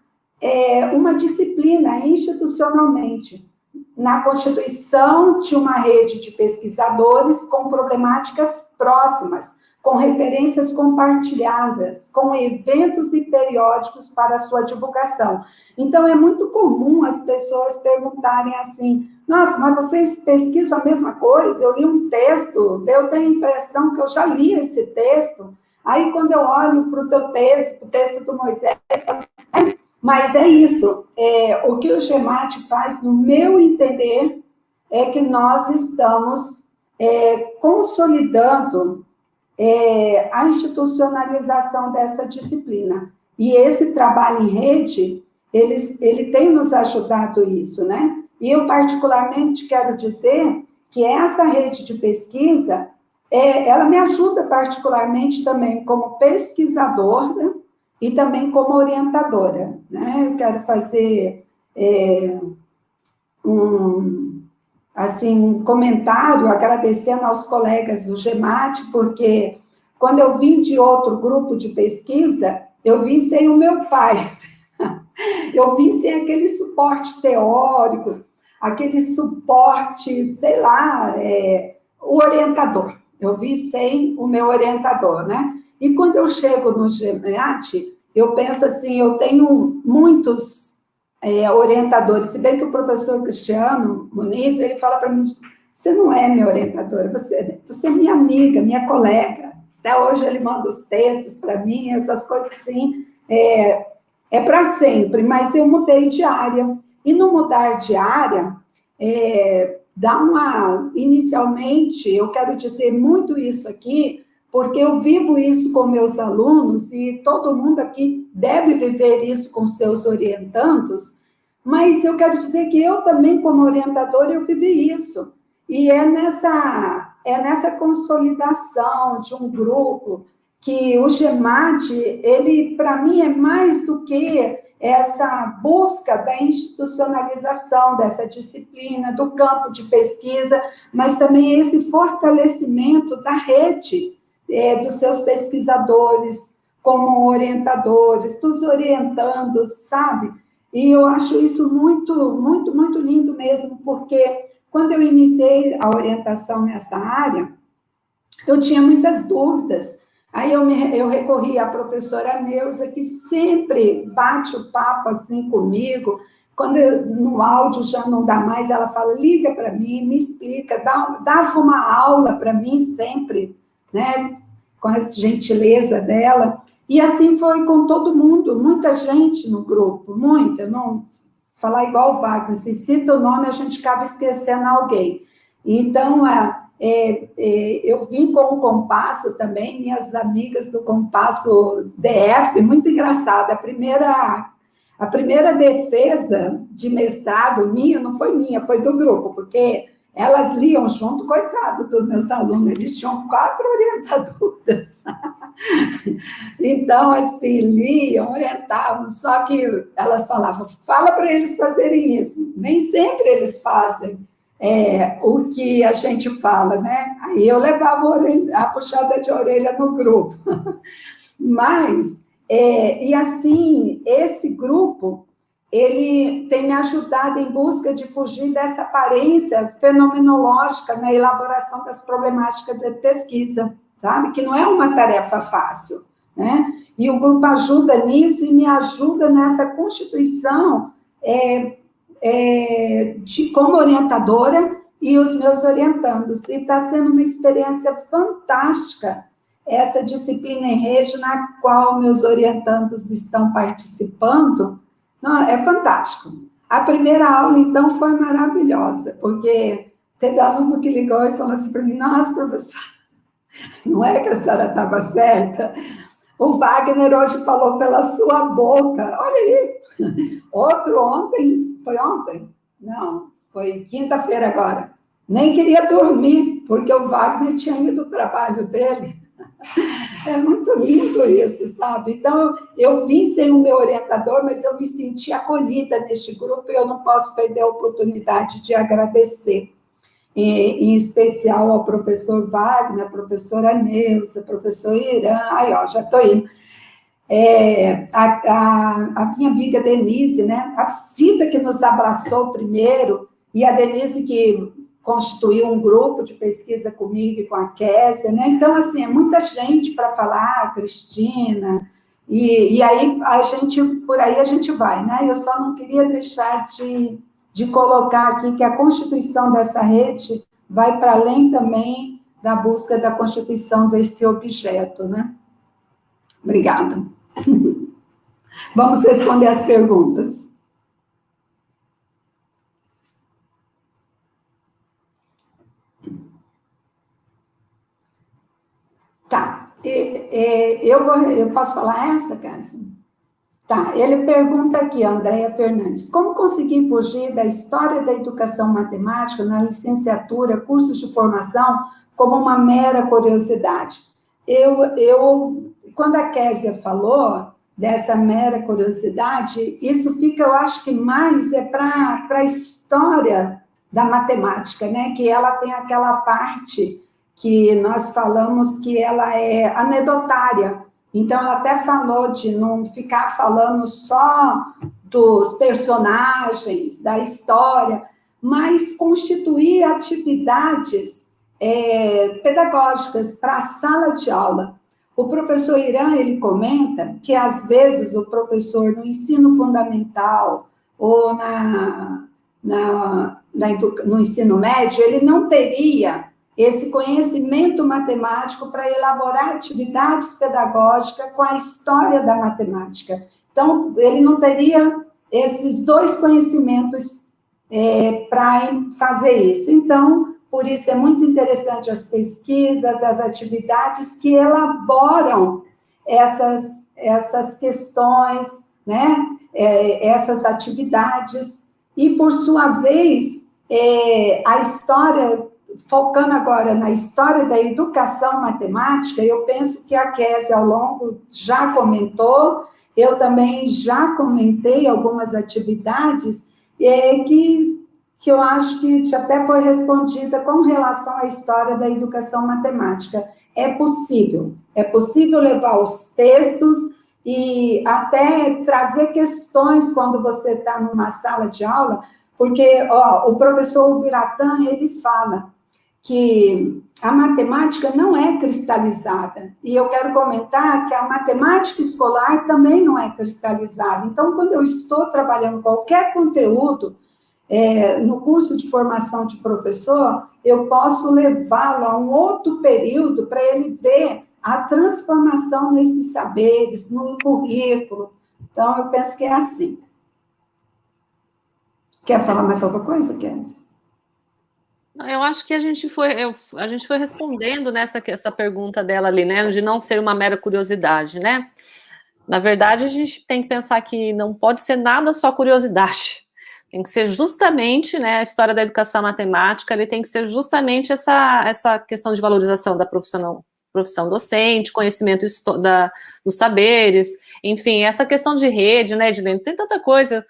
uma disciplina institucionalmente na constituição de uma rede de pesquisadores com problemáticas próximas, com referências compartilhadas, com eventos e periódicos para sua divulgação. Então, é muito comum as pessoas perguntarem assim, nossa, mas vocês pesquisam a mesma coisa? Eu li um texto, eu tenho a impressão que eu já li esse texto, aí quando eu olho para o teu texto, o texto do Moisés, mas é isso, o que o GEMAT faz, no meu entender, é que nós estamos consolidando a institucionalização dessa disciplina. E esse trabalho em rede, ele tem nos ajudado isso, né? E eu, particularmente, quero dizer que essa rede de pesquisa, ela me ajuda particularmente também como pesquisadora e também como orientadora, né? Eu quero fazer um comentário, agradecendo aos colegas do GEMAT, porque quando eu vim de outro grupo de pesquisa, eu vim sem o meu pai, eu vim sem aquele suporte teórico, aquele suporte, sei lá, o orientador, eu vim sem o meu orientador, né? E quando eu chego no GEMAT, eu penso assim, eu tenho muitos orientadores, se bem que o professor Cristiano Muniz, ele fala para mim, você não é minha orientadora, você é minha amiga, minha colega, até hoje ele manda os textos para mim, essas coisas assim, para sempre, mas eu mudei de área, e no mudar de área, inicialmente, eu quero dizer muito isso aqui, porque eu vivo isso com meus alunos, e todo mundo aqui deve viver isso com seus orientandos, mas eu quero dizer que eu também, como orientadora, eu vivi isso. E é nessa consolidação de um grupo que o GEMAT, ele, para mim, é mais do que essa busca da institucionalização dessa disciplina, do campo de pesquisa, mas também esse fortalecimento da rede dos seus pesquisadores, como orientadores, dos orientandos, sabe? E eu acho isso muito, muito, muito lindo mesmo, porque quando eu iniciei a orientação nessa área, eu tinha muitas dúvidas. Aí eu recorri à professora Neuza, que sempre bate o papo assim comigo. Quando no áudio já não dá mais, ela fala, liga para mim, me explica, dava uma aula para mim sempre, né? com a gentileza dela, e assim foi com todo mundo, muita gente no grupo, muita, não falar igual o Wagner, se cita o nome, a gente acaba esquecendo alguém. Então, eu vim com o Compasso também, minhas amigas do Compasso DF, muito engraçada, a primeira defesa de mestrado minha, não foi minha, foi do grupo, porque elas liam junto, coitado dos meus alunos, eles tinham 4 orientadoras. Então, assim, liam, orientavam, só que elas falavam, fala para eles fazerem isso. Nem sempre eles fazem o que a gente fala, né? Aí eu levava a puxada de orelha no grupo. Mas, e assim, esse grupo, ele tem me ajudado em busca de fugir dessa aparência fenomenológica na elaboração das problemáticas de pesquisa, sabe? Que não é uma tarefa fácil, né? E o grupo ajuda nisso e me ajuda nessa constituição como orientadora e os meus orientandos. E está sendo uma experiência fantástica essa disciplina em rede na qual meus orientandos estão participando. Não, é fantástico. A primeira aula, então, foi maravilhosa, porque teve aluno que ligou e falou assim para mim, nossa, professora, não é que a senhora estava certa? O Wagner hoje falou pela sua boca. Olha aí. Outro ontem, foi ontem? Não, foi quinta-feira agora. Nem queria dormir, porque o Wagner tinha ido ao trabalho dele. É muito lindo isso, sabe? Então, eu vim sem o meu orientador, mas eu me senti acolhida neste grupo e eu não posso perder a oportunidade de agradecer. Em especial ao professor Wagner, a professora Neuza, professor Irã, aí, ó, já estou indo. A minha amiga Denise, né? A Cida que nos abraçou primeiro, e a Denise que constituiu um grupo de pesquisa comigo e com a Késia, né? Então, assim, é muita gente para falar, a Cristina, e aí por aí a gente vai, né? Eu só não queria deixar de colocar aqui que a constituição dessa rede vai para além também da busca da constituição desse objeto, né? Obrigada. Vamos responder as perguntas. Tá, eu posso falar essa, Cássia? Tá, ele pergunta aqui, Andréia Fernandes, como conseguir fugir da história da educação matemática na licenciatura, cursos de formação, como uma mera curiosidade? Quando a Késia falou dessa mera curiosidade, isso fica, eu acho que mais para a história da matemática, né? Que ela tem aquela parte que nós falamos que ela é anedotária. Então, ela até falou de não ficar falando só dos personagens, da história, mas constituir atividades pedagógicas para a sala de aula. O professor Irã, ele comenta que, às vezes, o professor no ensino fundamental ou no ensino médio, ele não teria esse conhecimento matemático para elaborar atividades pedagógicas com a história da matemática. Então, ele não teria esses 2 conhecimentos para fazer isso. Então, por isso é muito interessante as pesquisas, as atividades que elaboram essas questões, né? Essas atividades, e, por sua vez, a história, focando agora na história da educação matemática, eu penso que a Késia, ao longo, já comentou, eu também já comentei algumas atividades que eu acho que já até foi respondida com relação à história da educação matemática. É possível levar os textos e até trazer questões quando você está numa sala de aula, porque o professor Ubiratã, ele fala que a matemática não é cristalizada, e eu quero comentar que a matemática escolar também não é cristalizada. Então, quando eu estou trabalhando qualquer conteúdo, no curso de formação de professor, eu posso levá-lo a um outro período para ele ver a transformação nesses saberes, no currículo. Então, eu penso que é assim. Quer falar mais alguma coisa, Kézia? Eu acho que a gente foi respondendo essa pergunta dela ali, né, de não ser uma mera curiosidade, né? Na verdade, a gente tem que pensar que não pode ser nada só curiosidade. Tem que ser justamente, né, a história da educação matemática, ele tem que ser justamente essa questão de valorização da profissão docente, conhecimento dos saberes, enfim, essa questão de rede, né, Edilene, tem tanta coisa.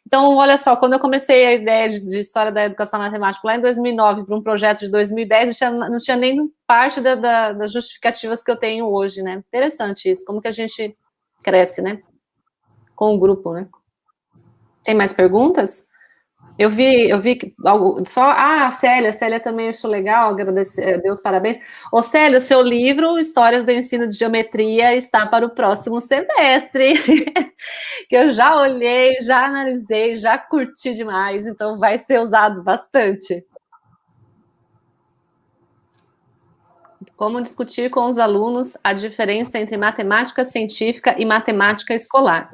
Então, olha só, quando eu comecei a ideia de história da educação matemática lá em 2009 para um projeto de 2010, não tinha nem parte das justificativas que eu tenho hoje, né? Interessante isso, como que a gente cresce, né? Com o grupo, né? Tem mais perguntas? Eu vi que a Célia também achou legal, agradecer, Deus, parabéns. Ô, Célia, o seu livro, Histórias do Ensino de Geometria, está para o próximo semestre, que eu já olhei, já analisei, já curti demais, então vai ser usado bastante. Como discutir com os alunos a diferença entre matemática científica e matemática escolar.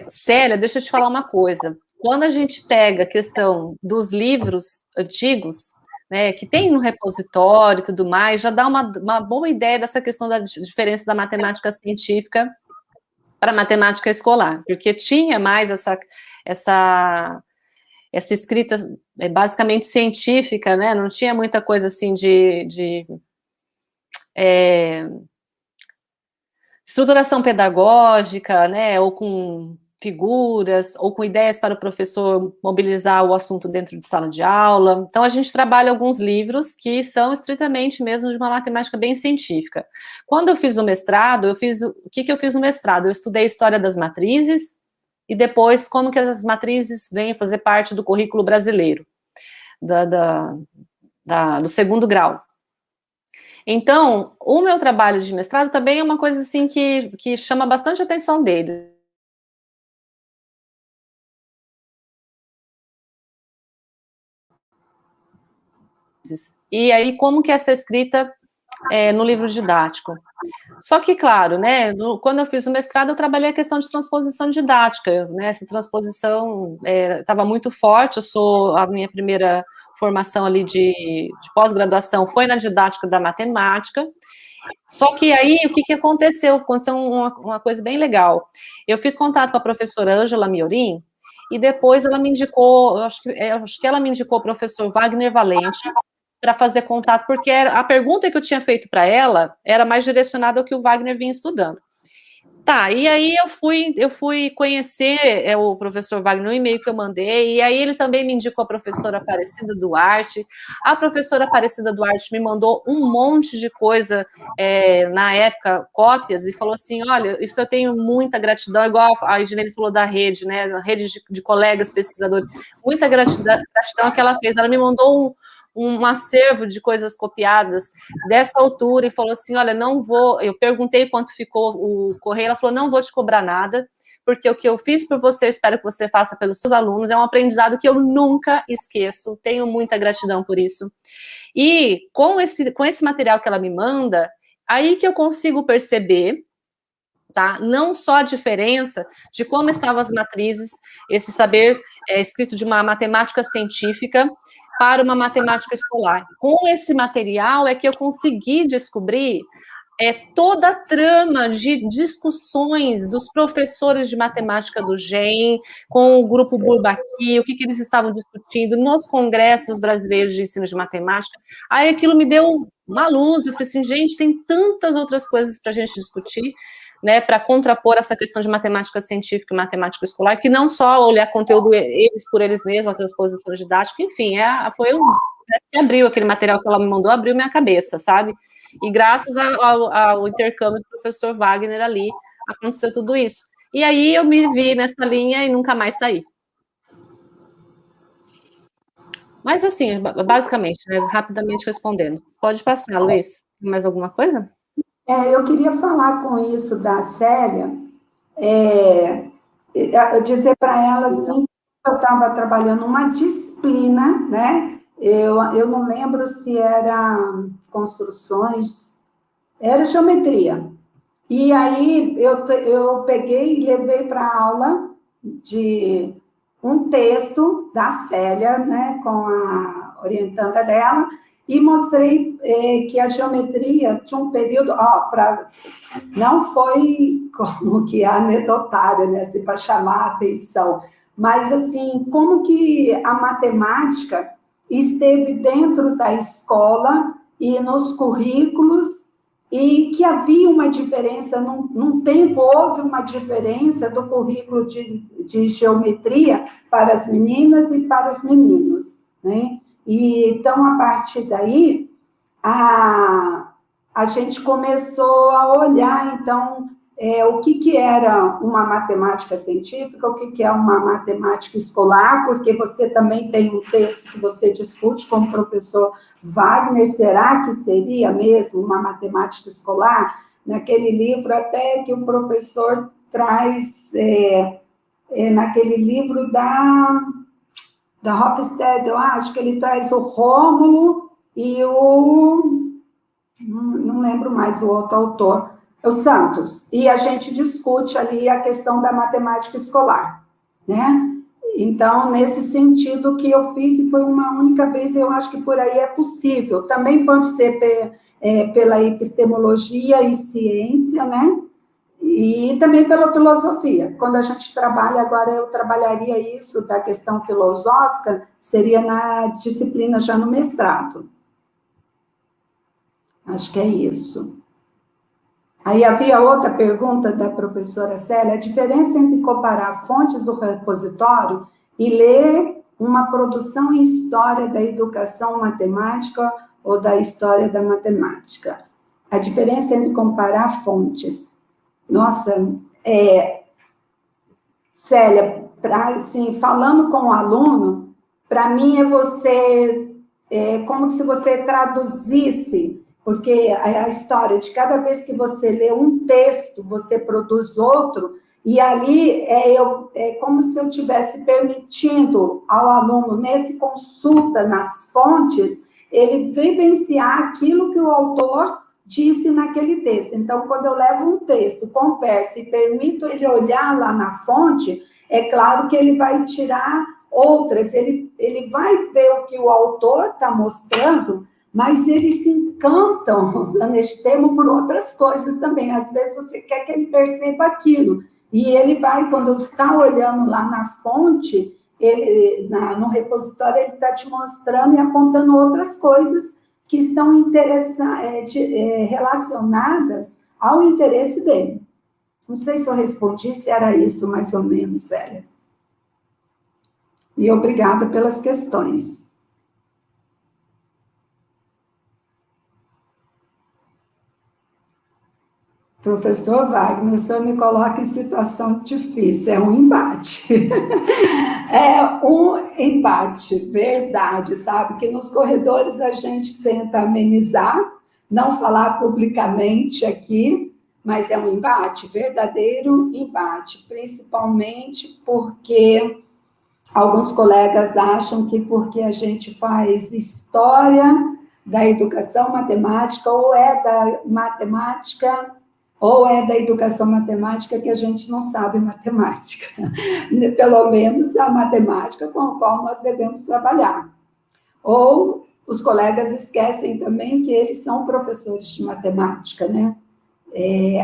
Célia, deixa eu te falar uma coisa. Quando a gente pega a questão dos livros antigos, né, que tem no repositório e tudo mais, já dá uma boa ideia dessa questão da diferença da matemática científica para a matemática escolar, porque tinha mais essa escrita basicamente científica, né, não tinha muita coisa assim de estruturação pedagógica, né, ou com figuras, ou com ideias para o professor mobilizar o assunto dentro de sala de aula. Então, a gente trabalha alguns livros que são estritamente mesmo de uma matemática bem científica. Quando eu fiz o mestrado, o que eu fiz no mestrado? Eu estudei história das matrizes e depois como que as matrizes vêm fazer parte do currículo brasileiro, do segundo grau. Então, o meu trabalho de mestrado também é uma coisa assim que chama bastante a atenção dele. E aí, como que é essa escrita no livro didático? Só que, claro, né, quando eu fiz o mestrado, eu trabalhei a questão de transposição didática, né, essa transposição estava muito forte, a minha primeira formação ali de pós-graduação foi na didática da matemática. Só que aí, o que aconteceu? Aconteceu uma coisa bem legal. Eu fiz contato com a professora Ângela Miorim, e depois ela me indicou, acho que ela me indicou o professor Wagner Valente para fazer contato, porque a pergunta que eu tinha feito para ela era mais direcionada ao que o Wagner vinha estudando. Tá, e aí eu fui conhecer o professor Wagner no e-mail que eu mandei, e aí ele também me indicou a professora Aparecida Duarte. A professora Aparecida Duarte me mandou um monte de coisa, na época, cópias, e falou assim, olha, isso eu tenho muita gratidão, igual a Edilene falou da rede, né, a rede de colegas pesquisadores, muita gratidão que ela fez. Ela me mandou um acervo de coisas copiadas dessa altura e falou assim, olha, não vou, eu perguntei quanto ficou o correio, ela falou, não vou te cobrar nada, porque o que eu fiz por você, eu espero que você faça pelos seus alunos, é um aprendizado que eu nunca esqueço, tenho muita gratidão por isso. E com esse material que ela me manda, aí que eu consigo perceber, tá? Não só a diferença de como estavam as matrizes, esse saber escrito de uma matemática científica para uma matemática escolar. Com esse material é que eu consegui descobrir toda a trama de discussões dos professores de matemática do GEM, com o grupo Bourbaki, o que eles estavam discutindo nos congressos brasileiros de ensino de matemática. Aí aquilo me deu uma luz, eu falei assim, gente, tem tantas outras coisas para a gente discutir, né, para contrapor essa questão de matemática científica e matemática escolar, que não só olhar conteúdo eles por eles mesmos, a transposição didática, enfim, que abriu aquele material que ela me mandou, abriu minha cabeça, sabe? E graças ao intercâmbio do professor Wagner ali, aconteceu tudo isso. E aí eu me vi nessa linha e nunca mais saí. Mas assim, basicamente, né, rapidamente respondendo. Pode passar, Luiz. Mais alguma coisa? Eu queria falar com isso da Célia, dizer para ela assim, que eu estava trabalhando uma disciplina, né? Eu não lembro se era construções Era geometria. E aí eu peguei e levei para a aula de um texto da Célia, né, com a orientanda dela, e mostrei que a geometria tinha um período, não foi como que anedotária, né, assim, para chamar a atenção, mas assim, como que a matemática esteve dentro da escola e nos currículos, e que havia uma diferença, num tempo houve uma diferença do currículo de geometria para as meninas e para os meninos, né? E, então, a partir daí, a gente começou a olhar, então, o que era uma matemática científica, o que é uma matemática escolar, porque você também tem um texto que você discute com o professor Wagner, será que seria mesmo uma matemática escolar? Naquele livro até que o professor traz, naquele livro da Hofstede, eu acho que ele traz o Rômulo e não lembro mais o outro autor, o Santos, e a gente discute ali a questão da matemática escolar, né? Então, nesse sentido que eu fiz, e foi uma única vez, eu acho que por aí é possível. Também pode ser pela epistemologia e ciência, né? E também pela filosofia. Quando a gente trabalha, agora eu trabalharia isso da questão filosófica, seria na disciplina já no mestrado. Acho que é isso. Aí havia outra pergunta da professora Célia, a diferença entre comparar fontes do repositório e ler uma produção em história da educação matemática ou da história da matemática. A diferença entre comparar fontes. Nossa, Célia, assim, falando com o aluno, para mim como se você traduzisse, porque a história de cada vez que você lê um texto, você produz outro, e ali é como se eu estivesse permitindo ao aluno, nesse consulta nas fontes, ele vivenciar aquilo que o autor disse naquele texto. Então, quando eu levo um texto, converso e permito ele olhar lá na fonte, é claro que ele vai tirar outras, ele vai ver o que o autor está mostrando, mas eles se encantam, usando este termo, por outras coisas também. Às vezes você quer que ele perceba aquilo, e ele vai, quando está olhando lá na fonte, no repositório, ele está te mostrando e apontando outras coisas que estão relacionadas ao interesse dele. Não sei se eu respondi, se era isso mais ou menos, Célia. E obrigada pelas questões. Professor Wagner, o senhor me coloca em situação difícil, é um embate. É um embate, verdade, sabe? Que nos corredores a gente tenta amenizar, não falar publicamente aqui, mas é um embate, verdadeiro embate, principalmente porque alguns colegas acham que porque a gente faz história da educação matemática, ou é da matemática, ou é da educação matemática, que a gente não sabe matemática. Pelo menos a matemática com a qual nós devemos trabalhar. Ou os colegas esquecem também que eles são professores de matemática, né?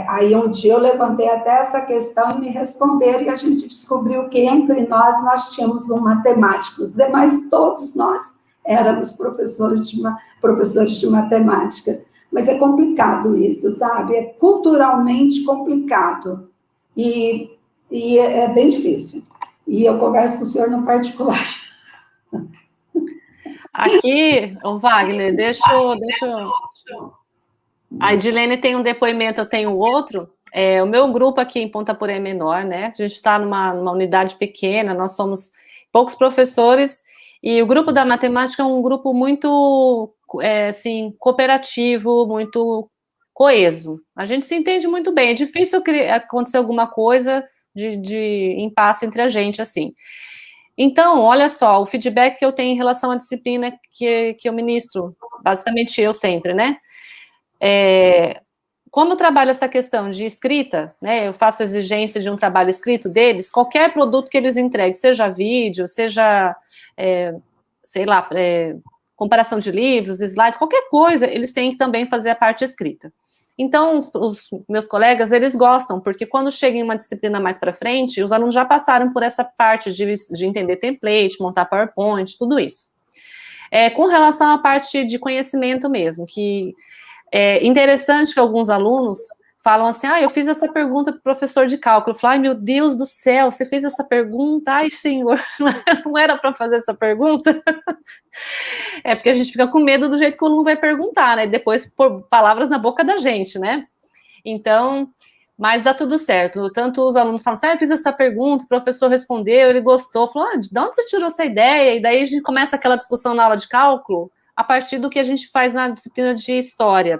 Aí um dia eu levantei até essa questão e me responderam, e a gente descobriu que entre nós tínhamos um matemático, os demais, todos nós, éramos professores de matemática. Mas é complicado isso, sabe? É culturalmente complicado. E é bem difícil. E eu converso com o senhor no particular. Aqui, o Wagner, deixa a Edilene tem um depoimento, eu tenho outro. O meu grupo aqui em Ponta Porã é menor, né? A gente está numa unidade pequena, nós somos poucos professores, e o grupo da matemática é um grupo muito, assim, cooperativo, muito coeso. A gente se entende muito bem, é difícil acontecer alguma coisa de impasse entre a gente, assim. Então, olha só, o feedback que eu tenho em relação à disciplina que eu ministro, basicamente eu sempre, né? como eu trabalho essa questão de escrita, né, eu faço exigência de um trabalho escrito deles, qualquer produto que eles entreguem, seja vídeo, seja, sei lá, comparação de livros, slides, qualquer coisa, eles têm que também fazer a parte escrita. Então, os meus colegas, eles gostam, porque quando chega em uma disciplina mais para frente, os alunos já passaram por essa parte de entender template, montar PowerPoint, tudo isso. Com relação à parte de conhecimento mesmo, que é interessante que alguns alunos falam assim, eu fiz essa pergunta para o professor de cálculo, eu falo, ai meu Deus do céu, você fez essa pergunta, ai senhor, não era para fazer essa pergunta? É porque a gente fica com medo do jeito que o aluno vai perguntar, né, depois pôr palavras na boca da gente, né, então, mas dá tudo certo, tanto os alunos falam assim, eu fiz essa pergunta, o professor respondeu, ele gostou, falou, de onde você tirou essa ideia? E daí a gente começa aquela discussão na aula de cálculo, a partir do que a gente faz na disciplina de história.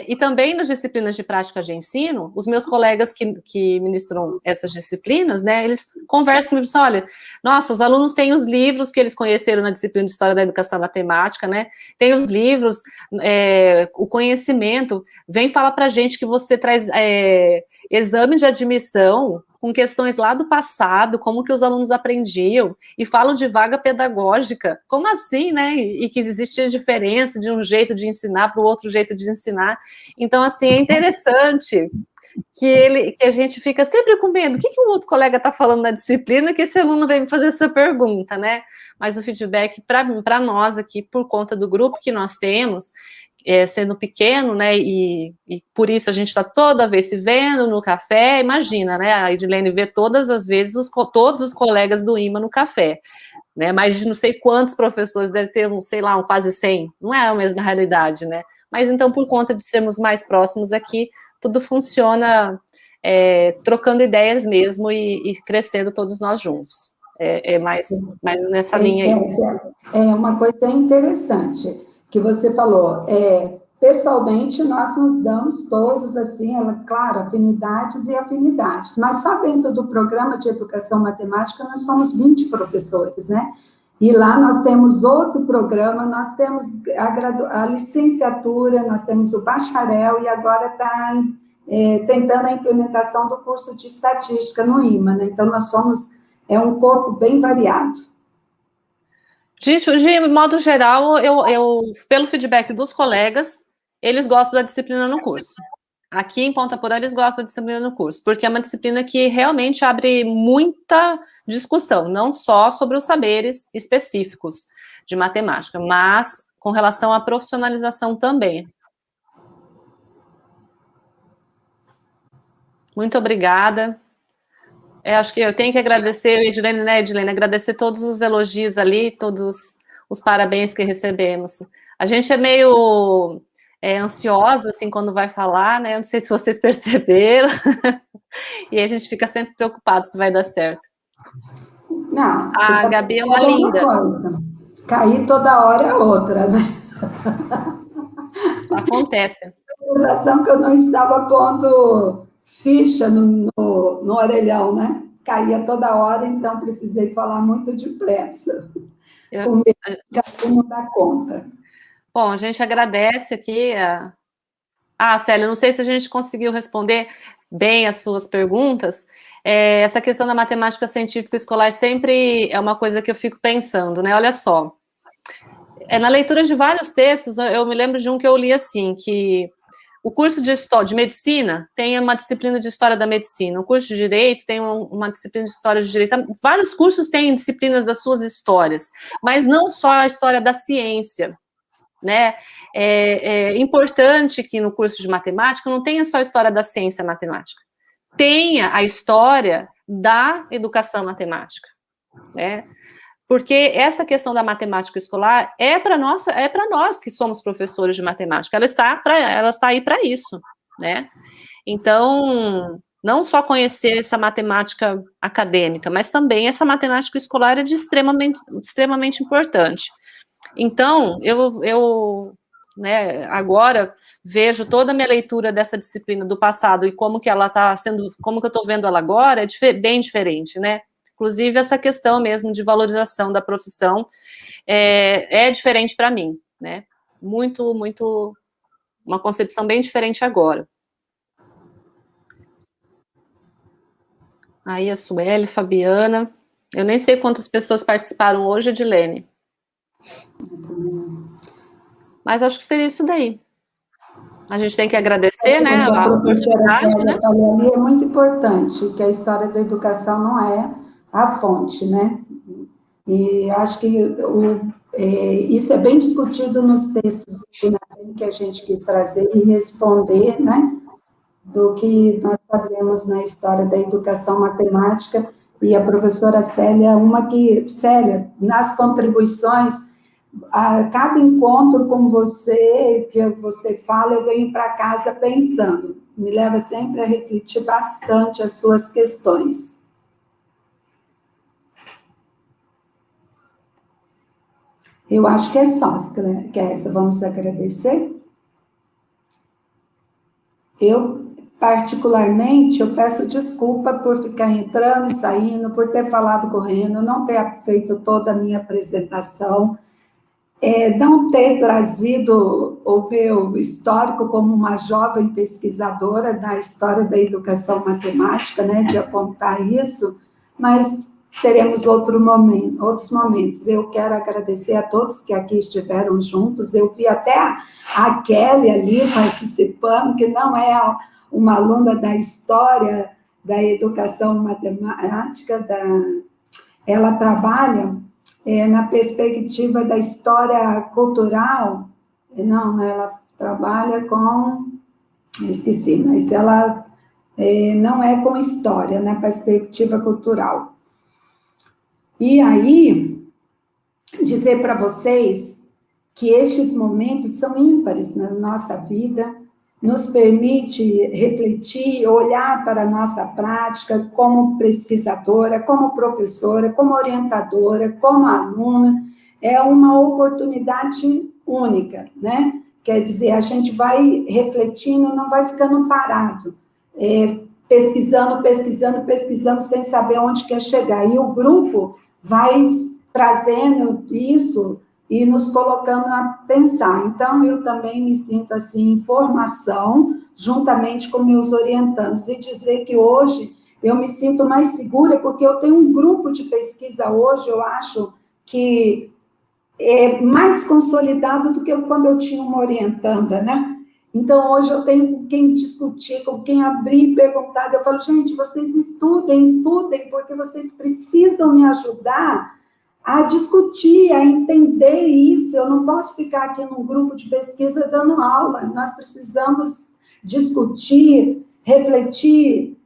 E também nas disciplinas de prática de ensino, os meus colegas que ministram essas disciplinas, né, eles conversam comigo e dizem, olha, nossa, os alunos têm os livros que eles conheceram na disciplina de História da Educação Matemática, né, tem os livros, o conhecimento, vem falar pra gente que você traz exame de admissão com questões lá do passado, como que os alunos aprendiam, e falam de vaga pedagógica, como assim, né, e que existia diferença de um jeito de ensinar para o outro jeito de ensinar, então, assim, é interessante que a gente fica sempre com medo, o que o outro colega está falando na disciplina, que esse aluno vem me fazer essa pergunta, né, mas o feedback para nós aqui, por conta do grupo que nós temos, sendo pequeno, né, e por isso a gente está toda vez se vendo no café, imagina, né, a Edilene vê todas as vezes todos os colegas do IMA no café, né, mas não sei quantos professores, deve ter, sei lá, quase 100, não é a mesma realidade, né, mas então por conta de sermos mais próximos aqui, tudo funciona trocando ideias mesmo e crescendo todos nós juntos, mais nessa linha aí. É uma coisa interessante que você falou, pessoalmente nós nos damos todos, assim, claro, afinidades e afinidades, mas só dentro do programa de educação matemática nós somos 20 professores, né? E lá nós temos outro programa, nós temos a licenciatura, nós temos o bacharel e agora está tentando a implementação do curso de estatística no IMA, né? Então nós somos um corpo bem variado. De modo geral, eu, pelo feedback dos colegas, eles gostam da disciplina no curso. Aqui em Ponta Porã, eles gostam da disciplina no curso, porque é uma disciplina que realmente abre muita discussão, não só sobre os saberes específicos de matemática, mas com relação à profissionalização também. Muito obrigada. Acho que eu tenho que agradecer, Edilene, né, Edilene, agradecer todos os elogios ali, todos os parabéns que recebemos. A gente é meio ansiosa, assim, quando vai falar, né, não sei se vocês perceberam, e a gente fica sempre preocupado se vai dar certo. Não, a Gabi é uma linda. Coisa. Cair toda hora é outra, né? Acontece. A sensação que eu não estava pondo ficha no orelhão, né? Caía toda hora, então precisei falar muito depressa. Com medo de não dar conta. Bom, a gente agradece aqui. Célia, não sei se a gente conseguiu responder bem as suas perguntas. Essa questão da matemática científica escolar sempre é uma coisa que eu fico pensando, né? Olha só. Na leitura de vários textos, eu me lembro de um que eu li assim, que o curso de medicina tem uma disciplina de história da medicina, o curso de direito tem uma disciplina de história de direito, vários cursos têm disciplinas das suas histórias, mas não só a história da ciência, né? É importante que no curso de matemática não tenha só a história da ciência matemática, tenha a história da educação matemática, né? Porque essa questão da matemática escolar é para nós que somos professores de matemática, ela está aí para isso, né? Então, não só conhecer essa matemática acadêmica, mas também essa matemática escolar é de extremamente importante. Então, eu né, agora vejo toda a minha leitura dessa disciplina do passado e como que ela está sendo, como que eu estou vendo ela agora, bem diferente, né? Inclusive, essa questão mesmo de valorização da profissão é diferente para mim, né? Muito, muito, uma concepção bem diferente agora. Aí a Sueli, Fabiana, eu nem sei quantas pessoas participaram hoje, Edilene. Mas acho que seria isso daí. A gente tem que agradecer, né? A professora Célia, né? falou ali, é muito importante, que a história da educação não é a fonte, né? E acho que isso é bem discutido nos textos que a gente quis trazer e responder, né? Do que nós fazemos na história da educação matemática, e a professora Célia, Célia, nas contribuições, a cada encontro com você, que você fala, eu venho para casa pensando, me leva sempre a refletir bastante as suas questões. Eu acho que é só, Kézia, vamos agradecer? Particularmente, eu peço desculpa por ficar entrando e saindo, por ter falado correndo, não ter feito toda a minha apresentação, não ter trazido o meu histórico como uma jovem pesquisadora da história da educação matemática, né, de apontar isso, mas teremos outros momentos. Eu quero agradecer a todos que aqui estiveram juntos, eu vi até a Kelly ali participando, que não é uma aluna da história da educação matemática, ela trabalha na perspectiva da história cultural, não, ela trabalha com, esqueci, mas ela não é com história, na perspectiva cultural. E aí, dizer para vocês que estes momentos são ímpares na nossa vida, nos permite refletir, olhar para a nossa prática como pesquisadora, como professora, como orientadora, como aluna, é uma oportunidade única, né? Quer dizer, a gente vai refletindo, não vai ficando parado, pesquisando, sem saber onde quer chegar. E o grupo vai trazendo isso e nos colocando a pensar. Então, eu também me sinto, assim, em formação, juntamente com meus orientandos, e dizer que hoje eu me sinto mais segura, porque eu tenho um grupo de pesquisa hoje, eu acho que é mais consolidado do que quando eu tinha uma orientanda, né? Então, hoje eu tenho com quem discutir, com quem abrir e perguntar. Eu falo, gente, vocês estudem, porque vocês precisam me ajudar a discutir, a entender isso. Eu não posso ficar aqui num grupo de pesquisa dando aula. Nós precisamos discutir, refletir,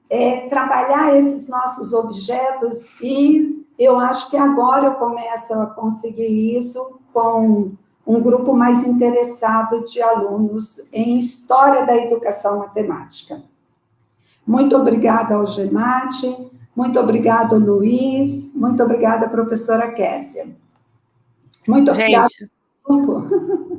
trabalhar esses nossos objetos, e eu acho que agora eu começo a conseguir isso com um grupo mais interessado de alunos em História da Educação Matemática. Muito obrigada ao GEMAT, muito obrigada, Luiz, muito obrigada, professora Kézia. Muito obrigada.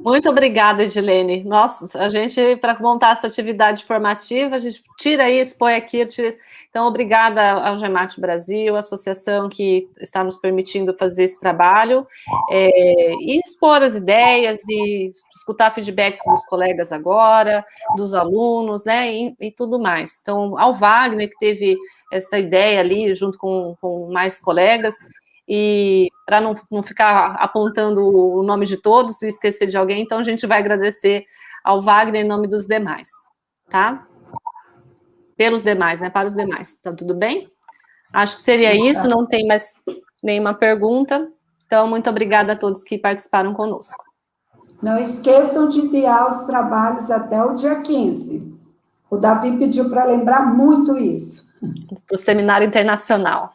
Muito obrigada, Edilene. Nossa, a gente, para montar essa atividade formativa, a gente tira isso, põe aqui, tira isso. Então, obrigada ao GEMAT Brasil, a associação que está nos permitindo fazer esse trabalho, e expor as ideias, e escutar feedbacks dos colegas agora, dos alunos, né, e tudo mais. Então, ao Wagner, que teve essa ideia ali, junto com mais colegas, e para não ficar apontando o nome de todos e esquecer de alguém, então a gente vai agradecer ao Wagner em nome dos demais, tá? Pelos demais, né? Para os demais. Então, tudo bem? Acho que seria isso, não tem mais nenhuma pergunta. Então, muito obrigada a todos que participaram conosco. Não esqueçam de enviar os trabalhos até o dia 15. O Davi pediu para lembrar muito isso. Para o Seminário Internacional.